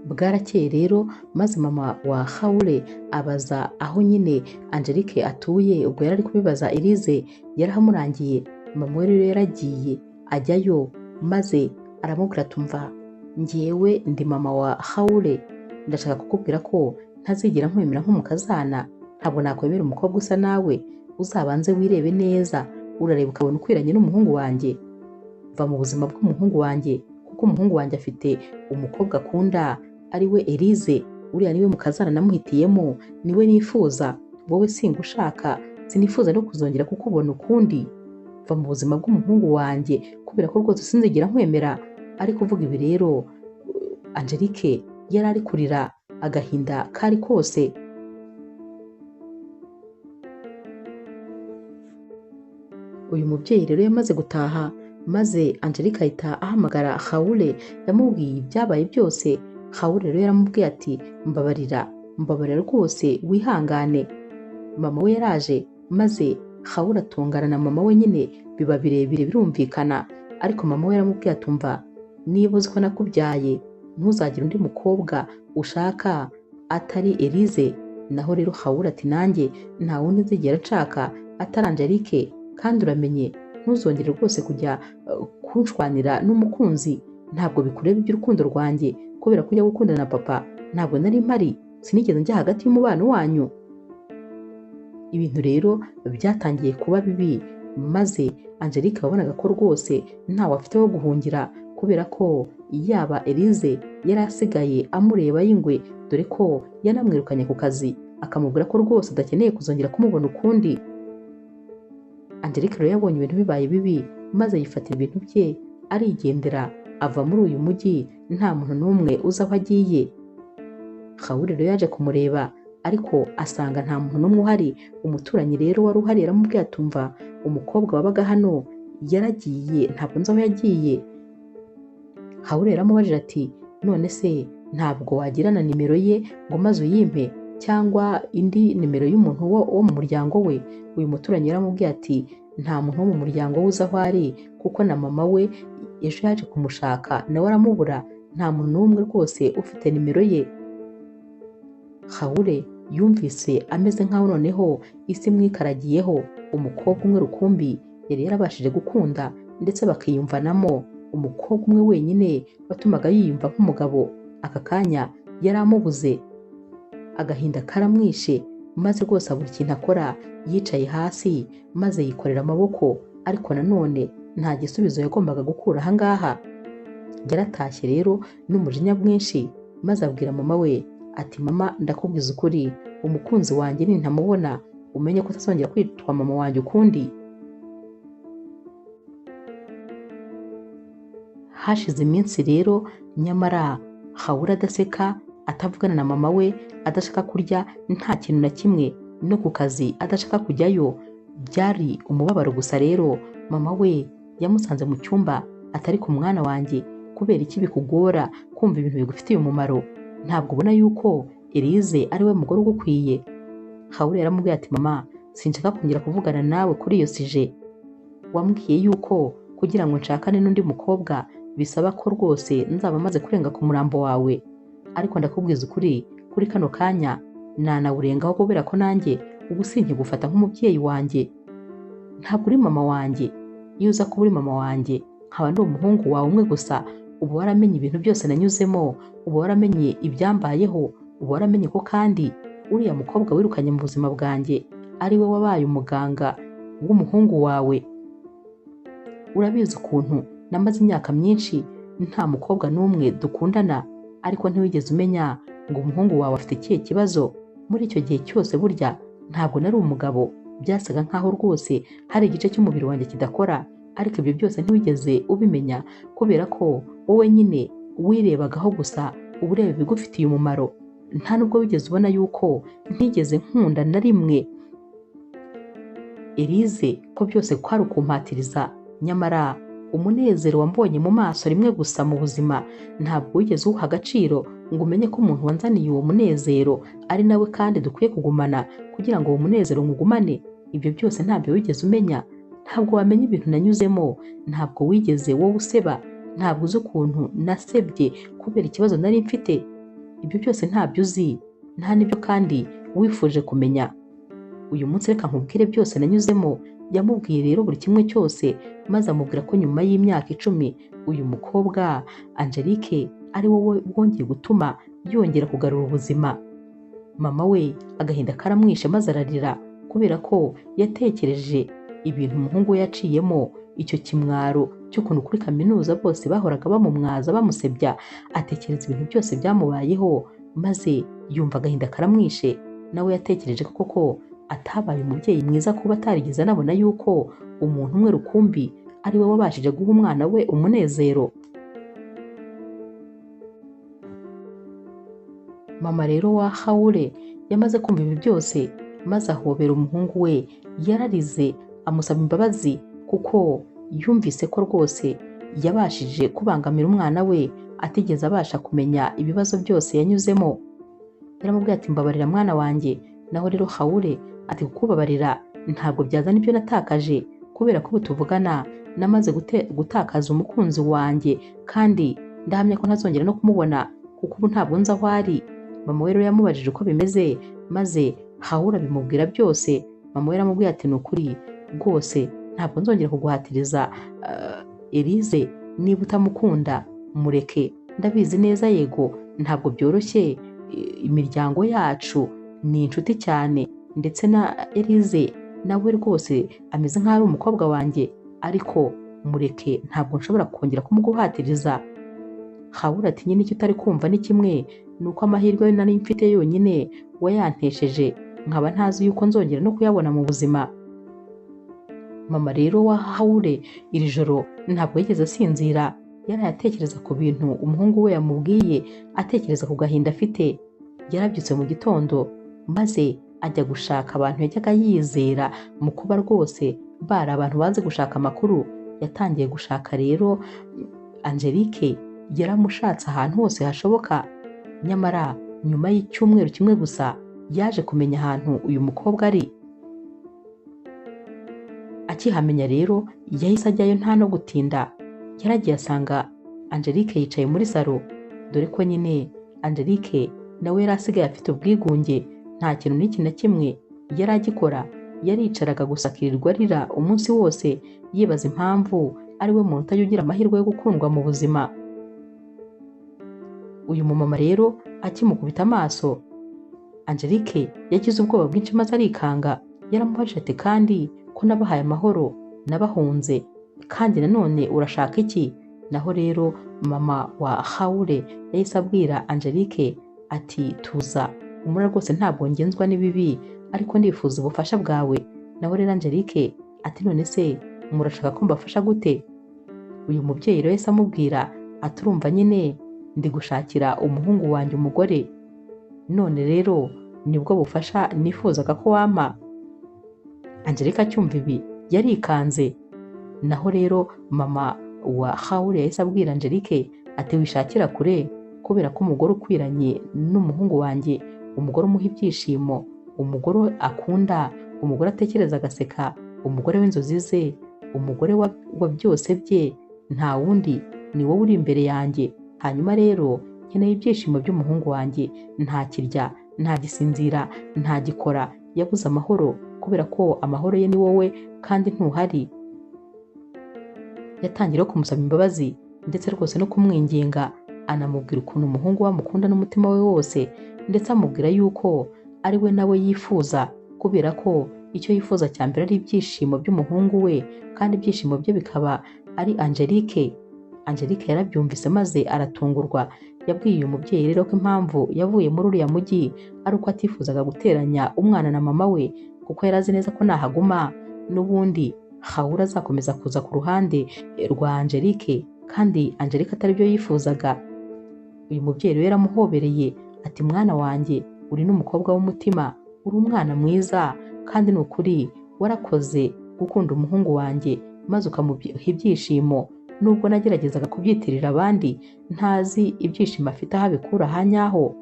Bwarakeye rero maze mama wa Hawule abaza aho nyine Angelique atuye. Ubwo yari ari kubibaza Elize, yarahamurangiye. Mama we rero yaragiye ajyayo maze aramubwira tumva njyewe ndi mama wa Hawule, ndashaka kukubwira ko ntazigera nkwemera nk'umukazana. Ntabwo nakwemera umukobwa usa nawe. Uzabanze wirebe neza, urareba ukabona ukwiranye n'umuhungu wanjye. Va mu buzima bw'umuhungu wanjye, kuko umuhungu wanjye afite umukobwa akunda ari we Elize. Uriya niwe mukazana namuhitiyemo, niwe nifuza. Wowe singushaka, sinifuza no kuzongera kukubona ukundi. Va mu buzima bw'umuhungu wanjye, kubera ko rwose sinzigera nkwemera. Ari kuvuga ibi rero Angelique yari ari kurira, agahinda kari kose. Uyu mubyeyi rero yamaze gutaha, maze Angelique ahita ahamagara Hawule, yamubwiye ibyabaye byose. Hawule rero yaramubwiye ati mbabarira rwose wihangane. Mama we yaraje maze Hawule atungana na mama we, nyine biba birebire birumvikana. Ariko mama we yaramubwiye atumva niba uzi ko nakubyaye ntuzagire undi mukobwa ushaka atari Elize. Naho rero Hawule ati nanjye nta wundi nzigera nshaka atari Angelique, kandi uramenye ntuzongere rwose kujya kunshwanira n'umukunzi. Ntabwo bikureba iby'urukundo rwanjye, kubera ko ujya gukundana na papa ntabwo nari mpari, sinigeze njya hagati y'umubano wanyu. Ibintu rero byatangiye kuba bibi, maze Angelique wabonaga ko rwose ntawe afite wo guhungira, kubera ko yaba Elize yari asigaye amureba y'ingwe, dore ko yanamwirukanye ku kazi akamubwira ko rwose adakeneye kuzongera kumubona ukundi. Angelique rero yabonye ibintu bibaye bibi, maze yifatira ibintu bye arigendera, ava muri uyu mujyi nta muntu n'umwe uzi aho agiye. Hawule rero yaje kumureba, ariko asanga nta muntu n'umwe uhari. Umuturanyi rero wari uhari yaramubwiye atumva umukobwa wabaga hano yaragiye, ntabwo nzi aho yagiye. Hawule yaramubajije ati none se ntabwo wagirana nimero ye ngo maze uyimpe, cyangwa indi nimero y'umuntu wo mu muryango we? Uyu muturanyi yaramubwiye ati nta muntu wo mu muryango we uzi aho ari, kuko na mama we ejo yaje kumushaka nawe aramubura, nta muntu n'umwe rwose ufite nimero ye. Hawule yumvise ameze nk'aho noneho isi imwikaragiyeho. Umukobwa umwe rukumbi yari yarabashije gukunda ndetse bakiyumvanamo, umukobwa umwe wenyine watumaga yiyumva nk'umugabo. Aka kanya yari amubuze, agahinda karamwishe maze rwose abura ikintu akora. Yicaye hasi maze yikorera amaboko, ariko nanone nta gisubizo yagombaga gukura aha ngaha. Yaratashye rero n'umujinya mwinshi maze abwira mama we ati, mama, ndakubwiza ukuri, umukunzi wanjye nintamubona umenye ko utazongera kwitwa mama wanjye ukundi. Hashize iminsi rero, nyamara Hawula adaseka, atavugana na mama we, adashaka kurya nta kintu na kimwe, no ku kazi adashaka kujyayo. Byari umubabaro gusa. Rero mama we yamusanze mu cyumba atari ku mwana wanjye, kubera iki bikugora kumva ibintu bigufitiye umumaro? Ntabwo ubona yuko Elise ari we mugore ugukwiye? Hawula yaramubwiye ati, mama, sinshaka kongera kuvugana nawe kuri iyo sije. Wambwiye yuko kugira ngo nshakane n'undi mukobwa bisaba ko rwose nzaba maze kurenga ku murambo wawe, ariko ndakubwiza ukuri, kuri kano kanya nanawurengaho, kubera ko nanjye ubu sinkigufata nk'umubyeyi wanjye. Ntabwo uri mama wanjye. Iyo uza kuba uri mama wanjye nkaba ndi umuhungu wawe umwe gusa, uba waramenye ibintu byose nanyuzemo, uba waramenye ibyambayeho, uba waramenye ko kandi uriya mukobwa wirukanye mu buzima bwanjye ari we wabaye umuganga w'umuhungu wawe. Urabizi ukuntu namaze imyaka myinshi nta mukobwa n'umwe dukundana, ariko ntiwigeze umenya ngo umuhungu wawe afite ikihe kibazo. Muri icyo gihe cyose burya ntabwo nari umugabo, byasaga nkaho rwose hari igice cy'umubiri wanjye kidakora, ariko ibyo byose ntiwigeze ubimenya, kubera ko wowe nyine wirebagaho gusa, uba ureba ibigufitiye umumaro. Nta nubwo wigeze ubona yuko ntigeze nkunda na rimwe Elise, ko byose kwari ukumpatiriza. Nyamara umunezero wambonye mu maso rimwe gusa mu buzima ntabwo wigeze uwuha agaciro ngo umenye ko umuntu wanzaniye uwo munezero ari nawe kandi dukwiye kugumana kugira ngo uwo munezero ngugumane. Ibyo byose ntabyo wigeze umenya. Ntabwo wamenye ibintu nanyuzemo, ntabwo wigeze wowe useba, ntabwo uzi ukuntu nasebye kubera ikibazo nari mfite. Ibyo byose ntabyo uzi, nta n'ibyo kandi wifuje kumenya. Uyu munsi reka nkubwire byose nanyuzemo. Yamubwiye rero buri kimwe cyose, maze amubwira ko nyuma y'imyaka 10 uyu mukobwa Angelique ari wowe wongeye gutuma yongera kugarura ubuzima. Mama we agahinda karamwishe maze ararira, kubera ko yatekereje ibintu umuhungu we yaciyemo, icyo kimwaro cy'ukuntu kuri kaminuza bose bahoraga bamumwaza bamusebya. Atekereza ibintu byose byamubayeho maze yumva agahinda karamwishe. Nawe yatekereje ko koko atabaye umubyeyi mwiza kuba atarigeze anabona yuko umuntu umwe rukumbi ari we wabashije guha umwana we umunezero. Mama rero wa Hawula yamaze kumva ibi byose maze ahobera umuhungu we. Yararize amusaba imbabazi kuko yumvise ko rwose yabashije kubangamira umwana we, atigeze abasha kumenya ibibazo byose yanyuzemo. Yaramubwiye ati, mbabarira mwana wanjye. Naho rero Hawula ati, kukubabarira ntabwo byazana ibyo natakaje, kubera ko tuvugana namaze gutakaza umukunzi wanjye, kandi ndahamya ko ntazongera no kumubona kuko ubu ntabwo nzi aho ari. Mama we rero yamubajije uko bimeze, maze Hawula bimubwira byose. Mama we yaramubwiye ati, ni ukuri rwose ntabwo nzongera kuguhatiriza Elise, niba utamukunda mureke. Ndabizi neza yego ntabwo byoroshye, imiryango yacu ni inshuti cyane, ndetse na Elise nawe rwose ameze nk'aho ari umukobwa wanjye, ariko mureke, ntabwo nshobora kongera kumuguhatiriza. Hawula ati, nyine icyo utari kumva ni kimwe, ni uko amahirwe nari mfite yonyine wayantesheje, nkaba ntazi yuko nzongera no kuyabona mu buzima. Mama rero wa Hawula iri joro ntabwo yigeze asinzira. Yarayatekereza ku bintu umuhungu we yamubwiye, atekereza ku gahinda afite. Yarabyutse mu gitondo maze ajya gushaka abantu yajyaga yizera mu kuba rwose bari abantu bazi gushaka amakuru. Yatangiye gushaka rero Angelique, yaramushatse ahantu hose hashoboka. Nyamara nyuma y'icyumweru kimwe gusa yaje kumenya ahantu uyu mukobwa ari. Akihamenya rero yahise ajyayo nta no gutinda. Yaragiye asanga Angelique yicaye muri salo, dore ko nyine Angelique nawe yari asigaye afite ubwigunge, nta kintu n'iki na kimwe yari agikora. Yaricaraga gusa akirirwa arira umunsi wose, yibaza impamvu ari we muntu utajya ugira amahirwe yo gukundwa mu buzima. Uyu mumama rero akimukubita amaso, Angelique yagize ubwoba bwinshi maze arikanga. Yaramubajije ati kandi ko nabahaye amahoro nabahunze, kandi nanone urashaka iki? Naho rero mama wa Haule yahise abwira Angelique ati tuza, umura rwose ntabwo ngenzwa n'ibibi, ariko ndifuza ubufasha bwawe. Naho rero Angelique ati none se murashaka ko mbafasha gute? Uyu mubyeyi rero yahise amubwira ati urumva nyine ndi gushakira umuhungu wanjye umugore, none rero nibwo bufasha nifuzaga ko wampa. Angelique acyumva ibi yarikanze. Naho rero mama wa Haule yahise abwira Angelique ati wishakira kure, kubera ko umugore ukwiranye n'umuhungu wanjye, umugore umuha ibyishimo, umugore akunda, umugore atekereza agaseka, umugore w'inzozi ze, umugore wa byose bye, nta wundi ni wowe uri imbere yanjye. Hanyuma rero nkeneye ibyishimo by'umuhungu wanjye, nta kirya, nta gisinzira, nta gikora, yabuze amahoro kubera ko amahoro ye ni wowe kandi ntuhari. Yatangira kumusaba imbabazi ndetse rwose no kumwinginga, anamubwira ukuntu umuhungu we amukunda n'umutima we wose, ndetse amubwira yuko ari we nawe yifuza, kubera ko icyo yifuza cya mbere ari ibyishimo by'umuhungu we, kandi ibyishimo bye bikaba ari Angelique. Angelique yarabyumvise maze aratungurwa. Yabwiye uyu mubyeyi rero ko impamvu yavuye muri uriya mujyi ari uko atifuzaga guteranya umwana na mama we, kuko yari azi neza ko nahaguma n'ubundi Haule azakomeza kuza ku ruhande rwa Angelique, kandi Angelique atari byo yifuzaga. Uyu mubyeyi rero yaramuhobereye ati mwana wanjye uri n'umukobwa w'umutima, uri umwana mwiza, kandi ni ukuri warakoze gukunda umuhungu wanjye maze ukamuha ibyishimo. Nubwo nageragezaga kubyitirira abandi, ntazi ibyishimo afite aho abikura hanyaho.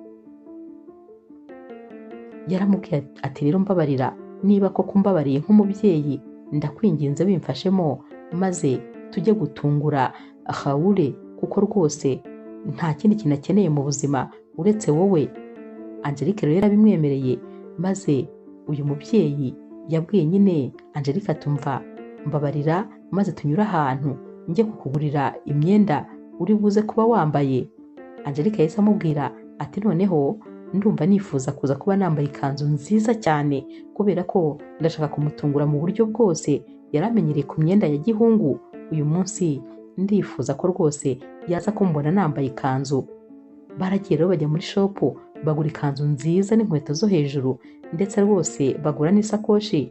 Yaramubwiye ati rero mbabarira, niba koko mbabariye nk'umubyeyi, ndakwinginze bimfashemo maze tujye gutungura Haule, kuko rwose nta kindi kintu akeneye mu buzima uretse wowe. Angelique rero yarabimwemereye, maze uyu mubyeyi yabwiye nyine Angelique atumva mbabarira maze tunyure ahantu njye kukugurira imyenda uri buze kuba wambaye. Angelique yahise amubwira ati noneho ndumva nifuza kuza kuba nambaye ikanzu nziza cyane, kubera ko ndashaka kumutungura mu buryo bwose. Yaramenyereye ku myenda ya gihungu, uyu munsi ndifuza ko rwose yaza kumbona nambaye ikanzu. Baragiye rero bajya muri shopu bagura ikanzu nziza n'inkweto zo hejuru, ndetse rwose bagura n'isakoshi.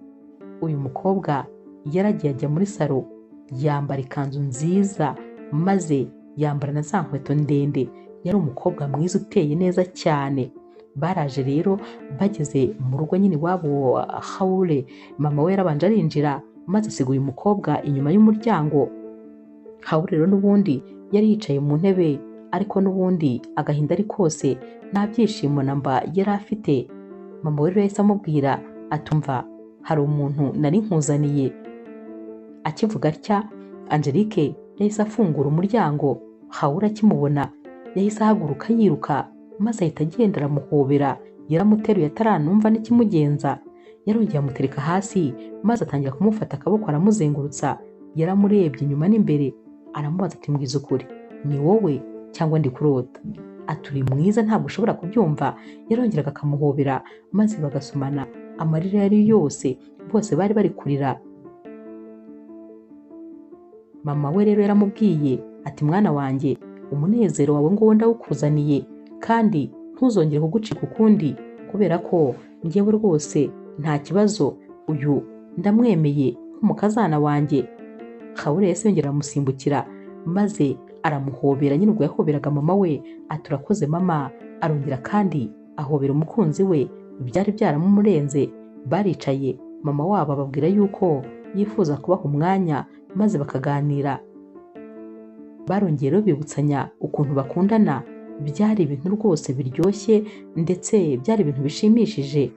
Uyu mukobwa yaragiye ajya muri salo yambara ikanzu nziza, maze yambara na za nkweto ndende. Yari umukobwa mwiza uteye neza cyane. Baraje rero bageze mu rugo nyine iwabo Haule, mama we yarabanje arinjira maze asiga uyu mukobwa inyuma y'umuryango. Haule rero n'ubundi yari yicaye mu ntebe, ariko n'ubundi agahinda ari kose, nta byishimo namba yari afite. Mama we rero yahise amubwira atumva hari umuntu nari nkuzaniye. Akivuga atya Angelique yahise afungura umuryango. Haule akimubona yahise ahaguruka yiruka, maze ahita agenda aramuhobera. Yaramuteruye ataranumva n'ikimugenza. Yarongeye amutereka hasi maze atangira kumufata akaboko aramuzengurutsa. Yaramurebye inyuma n'imbere, aramubaza ati mbwiza ukuri, ni wowe cyangwa ndi kurota? Aturi mwiza ntabwo ushobora kubyumva. Yarongeraga akamuhobera maze bagasomana, amarira yari yose, bose bari bari kurira. Mama we rero yaramubwiye ati mwana wanjye umunezero wawe ngo ndawukuzaniye, kandi ntuzongere kugucika ukundi, kubera ko njyewe rwose nta kibazo, uyu ndamwemeye nk'umukazana wanjye. Haule yahise yongera aramusimbukira maze aramuhobera. Nyine ubwo yahoberaga mama we ati urakoze mama. Arongera kandi ahobera umukunzi we, byari byaramurenze. Baricaye, mama wabo ababwira yuko yifuza kubaha umwanya maze bakaganira. Barongeye rero bibutsanya ukuntu bakundana. Byari ibintu rwose biryoshye, ndetse byari ibintu bishimishije.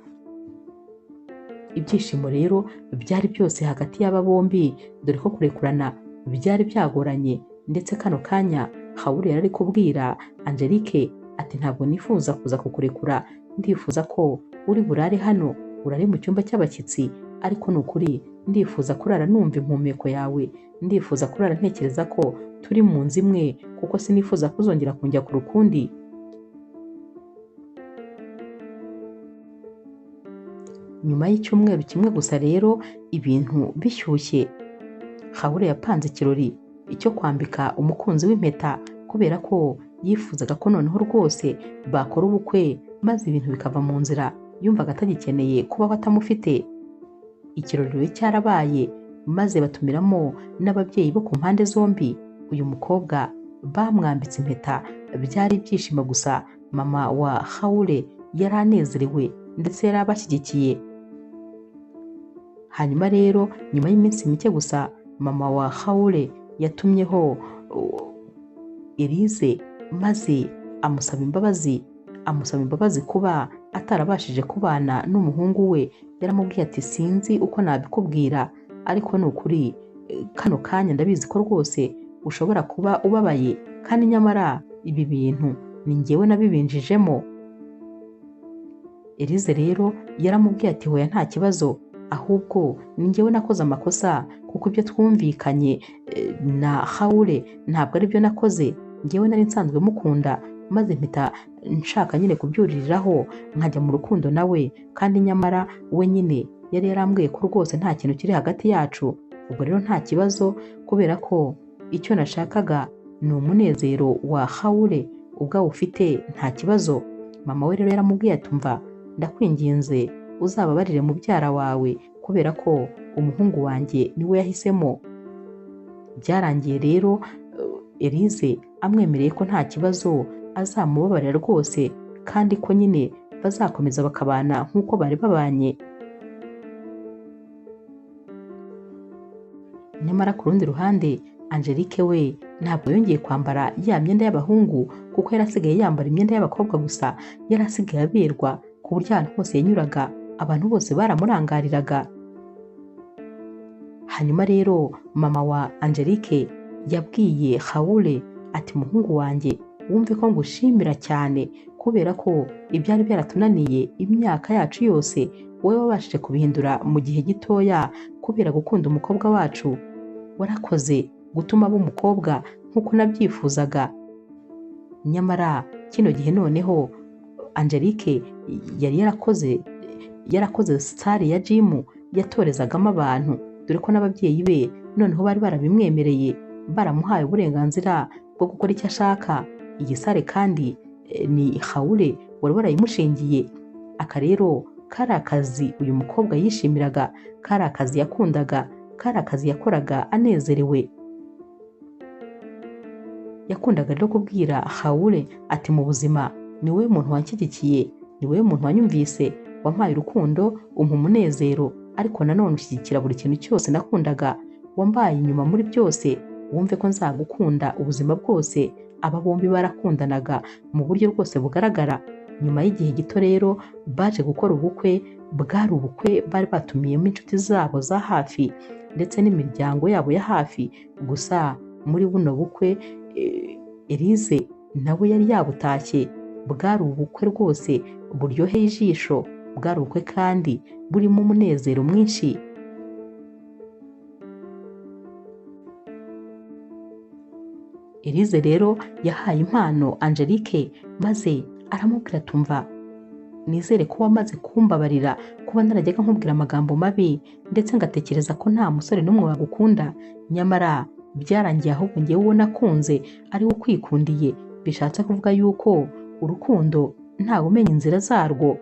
Ibyishimo rero byari byose hagati y'aba bombi, dore ko kurekurana byari byagoranye. Ndetse kano kanya Haule yari ari kubwira Angelique ati ntabwo nifuza kuza kukurekura, ndifuza ko uri burare hano, urare mu cyumba cy'abashyitsi, ariko ni ukuri ndifuza kurara numva impumeko yawe, ndifuza kurara ntekereza ko turi mu nzu imwe, kuko sinifuza kuzongera kunjya ku rukundi. Nyuma y'icyumweru kimwe gusa rero ibintu bishyushye, Hawule yapanze ikirori cyo kwambika umukunzi w'impeta, kubera ko yifuzaga ko noneho rwose bakora ubukwe maze ibintu bikava mu nzira. Yumvaga atagikeneye kubaho atamufite. Ikirori rero cyarabaye maze batumiramo n'ababyeyi bo ku mpande zombi. Uyu mukobwa bamwambitse impeta, byari ibyishimo gusa. Mama wa Hawule yari anezerewe ndetse yari abashyigikiye. Hanyuma rero nyuma y'iminsi mike gusa, mama wa Hawule yatumyeho Elise maze amusaba imbabazi kuba atarabashije kubana n'umuhungu we. Yaramubwiye ati sinzi uko nabikubwira, ariko ni ukuri kano kanya ndabizi ko rwose ushobora kuba ubabaye, kandi nyamara ibi bintu ni njyewe nabibinjijemo. Elise rero yaramubwiye ati hoya nta kibazo, ahubwo ni njyewe nakoze amakosa, kuko ibyo twumvikanye na Hawule ntabwo ari byo nakoze. Njyewe nari nsanzwe mukunda, maze mpita nshaka nyine kubyuririraho nkajya mu rukundo nawe, kandi nyamara we nyine yari yarambwiye ko rwose nta kintu kiri hagati yacu. Ubwo rero nta kibazo, kubera ko icyo nashakaga ni umunezero wa Hawule, ubwo ufite nta kibazo. Mama we rero yaramubwiye ati umva, ndakwinginze uzababarire mubyara wawe, kubera ko umuhungu wanjye niwe yahisemo. Byarangiye rero Elise amwemereye ko nta kibazo azamubabarira rwose, kandi ko nyine bazakomeza bakabana nk'uko bari babanye. Nyamara ku rundi ruhande Angelique we ntabwo yongeye kwambara ya myenda y'abahungu, kuko yari asigaye yambara imyenda y'abakobwa gusa. Yari asigaye aberwa ku buryo ahantu hose yanyuraga abantu bose baramurangariraga. Hanyuma rero mama wa Angelique yabwiye Hawule ati muhungu wanjye, wumve ko ngushimira cyane, kubera ko ibyari byaratunaniye imyaka yacu yose wowe wabashije kubihindura mu gihe gitoya kubera gukunda umukobwa wacu. Warakoze gutuma aba umukobwa nk'uko nabyifuzaga. Nyamara kino gihe noneho Angelique yari yarakoze sale ya gym yatorezagamo abantu, dore ko n'ababyeyi be noneho bari barabimwemereye, baramuhaye uburenganzira bwo gukora icyo ashaka. Iyi sale kandi ni Hawule wari warayimushingiye. Aka rero kari akazi uyu mukobwa yishimiraga, kari akazi yakundaga, kari akazi yakoraga anezerewe. Yakundaga rero kubwira Hawule ati mu buzima ni wowe muntu wanshyigikiye, ni wowe muntu wanyumvise, wampaye urukundo, umpa umunezero, ariko nanone ushyigikira buri kintu cyose nakundaga. Wambaye inyuma muri byose, wumve ko nzagukunda ubuzima bwose. Aba bombi barakundanaga mu buryo rwose bugaragara. Nyuma y'igihe gito rero baje gukora ubukwe. Bwari ubukwe bari batumiyemo inshuti zabo za hafi ndetse n'imiryango yabo ya hafi. Gusa muri buno bukwe Elise nawe yari yabutashye. Bwari ubukwe rwose buryoheye ijisho, bwari ubukwe kandi burimo umunezero mwinshi. Elise rero yahaye impano Angelique, maze aramubwira tumva, nizere ko wamaze kumbabarira kuba narajyaga nkubwira amagambo mabi ndetse ngatekereza ko nta musore n'umwe wagukunda. Nyamara byarangiye ahubwo njyewe uwo nakunze ari we ukwikundiye. Bishatse kuvuga yuko urukundo ntawe umenya inzira zarwo.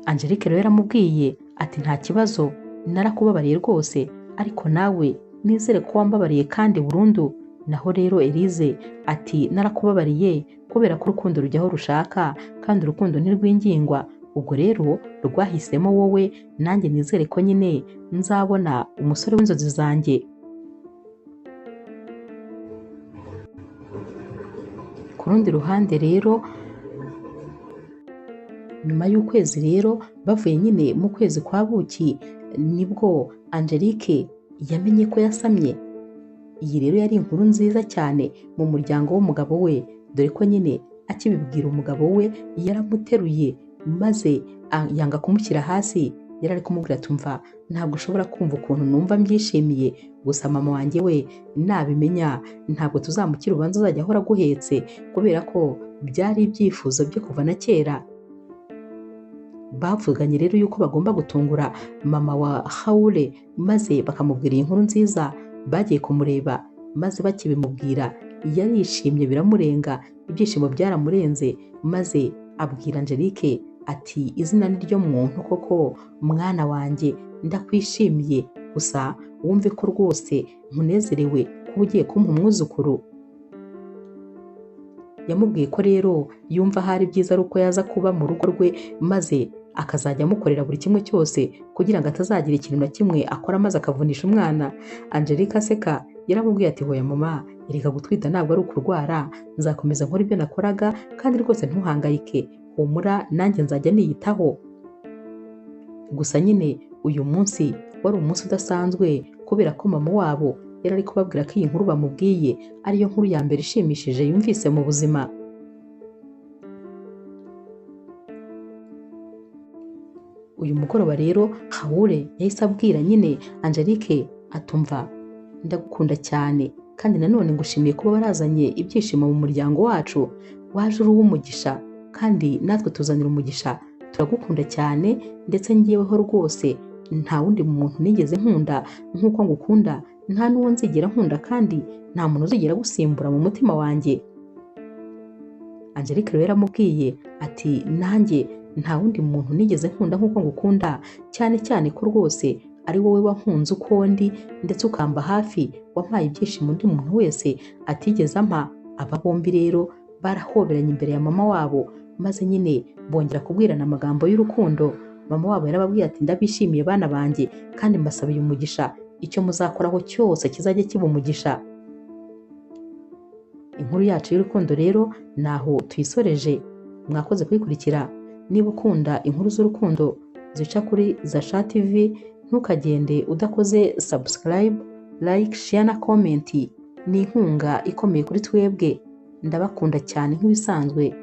Angelique rero yaramubwiye ati nta kibazo, narakubabariye rwose, ariko nawe nizere ko wambabariye kandi burundu. Naho rero Elise ati narakubabariye kubera ko urukundo rujyaho rushaka, kandi urukundo ntirwingingwa. Ubwo rero rwahisemo wowe, nanjye nizere ko nyine nzabona umusore w'inzozi zanjye. Ku rundi ruhande rero nyuma y'ukwezi rero bavuye nyine mu kwezi kwa buki, nibwo Angelique yamenye ko yasamye. Iyi rero yari inkuru nziza cyane mu muryango w'umugabo we, dore ko nyine akibibwira umugabo we yaramuteruye maze yanga kumushyira hasi. Yari ari kumubwira ati umva, ntabwo ushobora kumva ukuntu numva mbyishimiye, gusa mama wanjye we nabimenya ntabwo tuzamukira ubanza uzajya ahora aguhetse, kubera ko byari ibyifuzo bye kuva na kera. Bavuganye rero yuko bagomba gutungura mama wa Haule maze bakamubwira iyi nkuru nziza. Bagiye kumureba maze bakibimubwira yarishimye biramurenga, ibyishimo byaramurenze, maze abwira Angelique ati izina ni ryo muntu koko mwana wanjye, ndakwishimiye, gusa wumve ko rwose nkunezerewe kuba ugiye kumpa umwuzukuru. Yamubwiye ko rero yumva hari byiza ari uko yaza kuba mu rugo rwe maze akazajya amukorera buri kimwe cyose kugira ngo atazagira ikintu na kimwe akora maze akavunisha umwana. Angelique aseka yaramubwiye ati hoya mama, erega gutwita ntabwo ari ukurwara, nzakomeza nkora ibyo nakoraga kandi rwose ntuhangayike, humura nanjye nzajya niyitaho. Gusa nyine uyu munsi wari umunsi udasanzwe kubera ko mama wabo yari ari kubabwira ko iyi nkuru bamubwiye ariyo nkuru ya mbere ishimishije yumvise mu buzima. Uyu mugoroba rero Haule yahise abwira nyine Angelique atumva, ndagukunda cyane kandi nanone ngushimiye kuba warazanye ibyishimo mu muryango wacu, waje uri uw'umugisha kandi natwe tuzanira umugisha, turagukunda cyane ndetse ngeweho rwose nta wundi muntu nigeze nkunda nk'uko ngukunda, nta n'uwo nzigera nkunda kandi nta muntu uzigera gusimbura mu mutima wanjye. Angelique rero yaramubwiye ati nanjye nta wundi muntu nigeze nkunda nk'uko ngukunda, cyane cyane ko rwose ari wowe wankunze uko ndi ndetse ukamba hafi, wampaye ibyishimo undi muntu wese atigeze ampa. Aba bombi rero barahoberanye imbere ya mama wabo maze nyine bongera kubwirana amagambo y'urukundo. Mama wabo yarababwiye ati ndabishimiye bana banjye kandi mbasabiye umugisha, icyo muzakoraho cyose kizajya kiba umugisha. Inkuru yacu y'urukundo rero naho tuyisoreje. Mwakoze kuyikurikira. Niba ukunda inkuru z'urukundo zica kuri Zasha TV, ntukagende udakoze subscribe, like, share na comment. Ni inkunga ikomeye kuri twebwe. Ndabakunda cyane nk'ibisanzwe.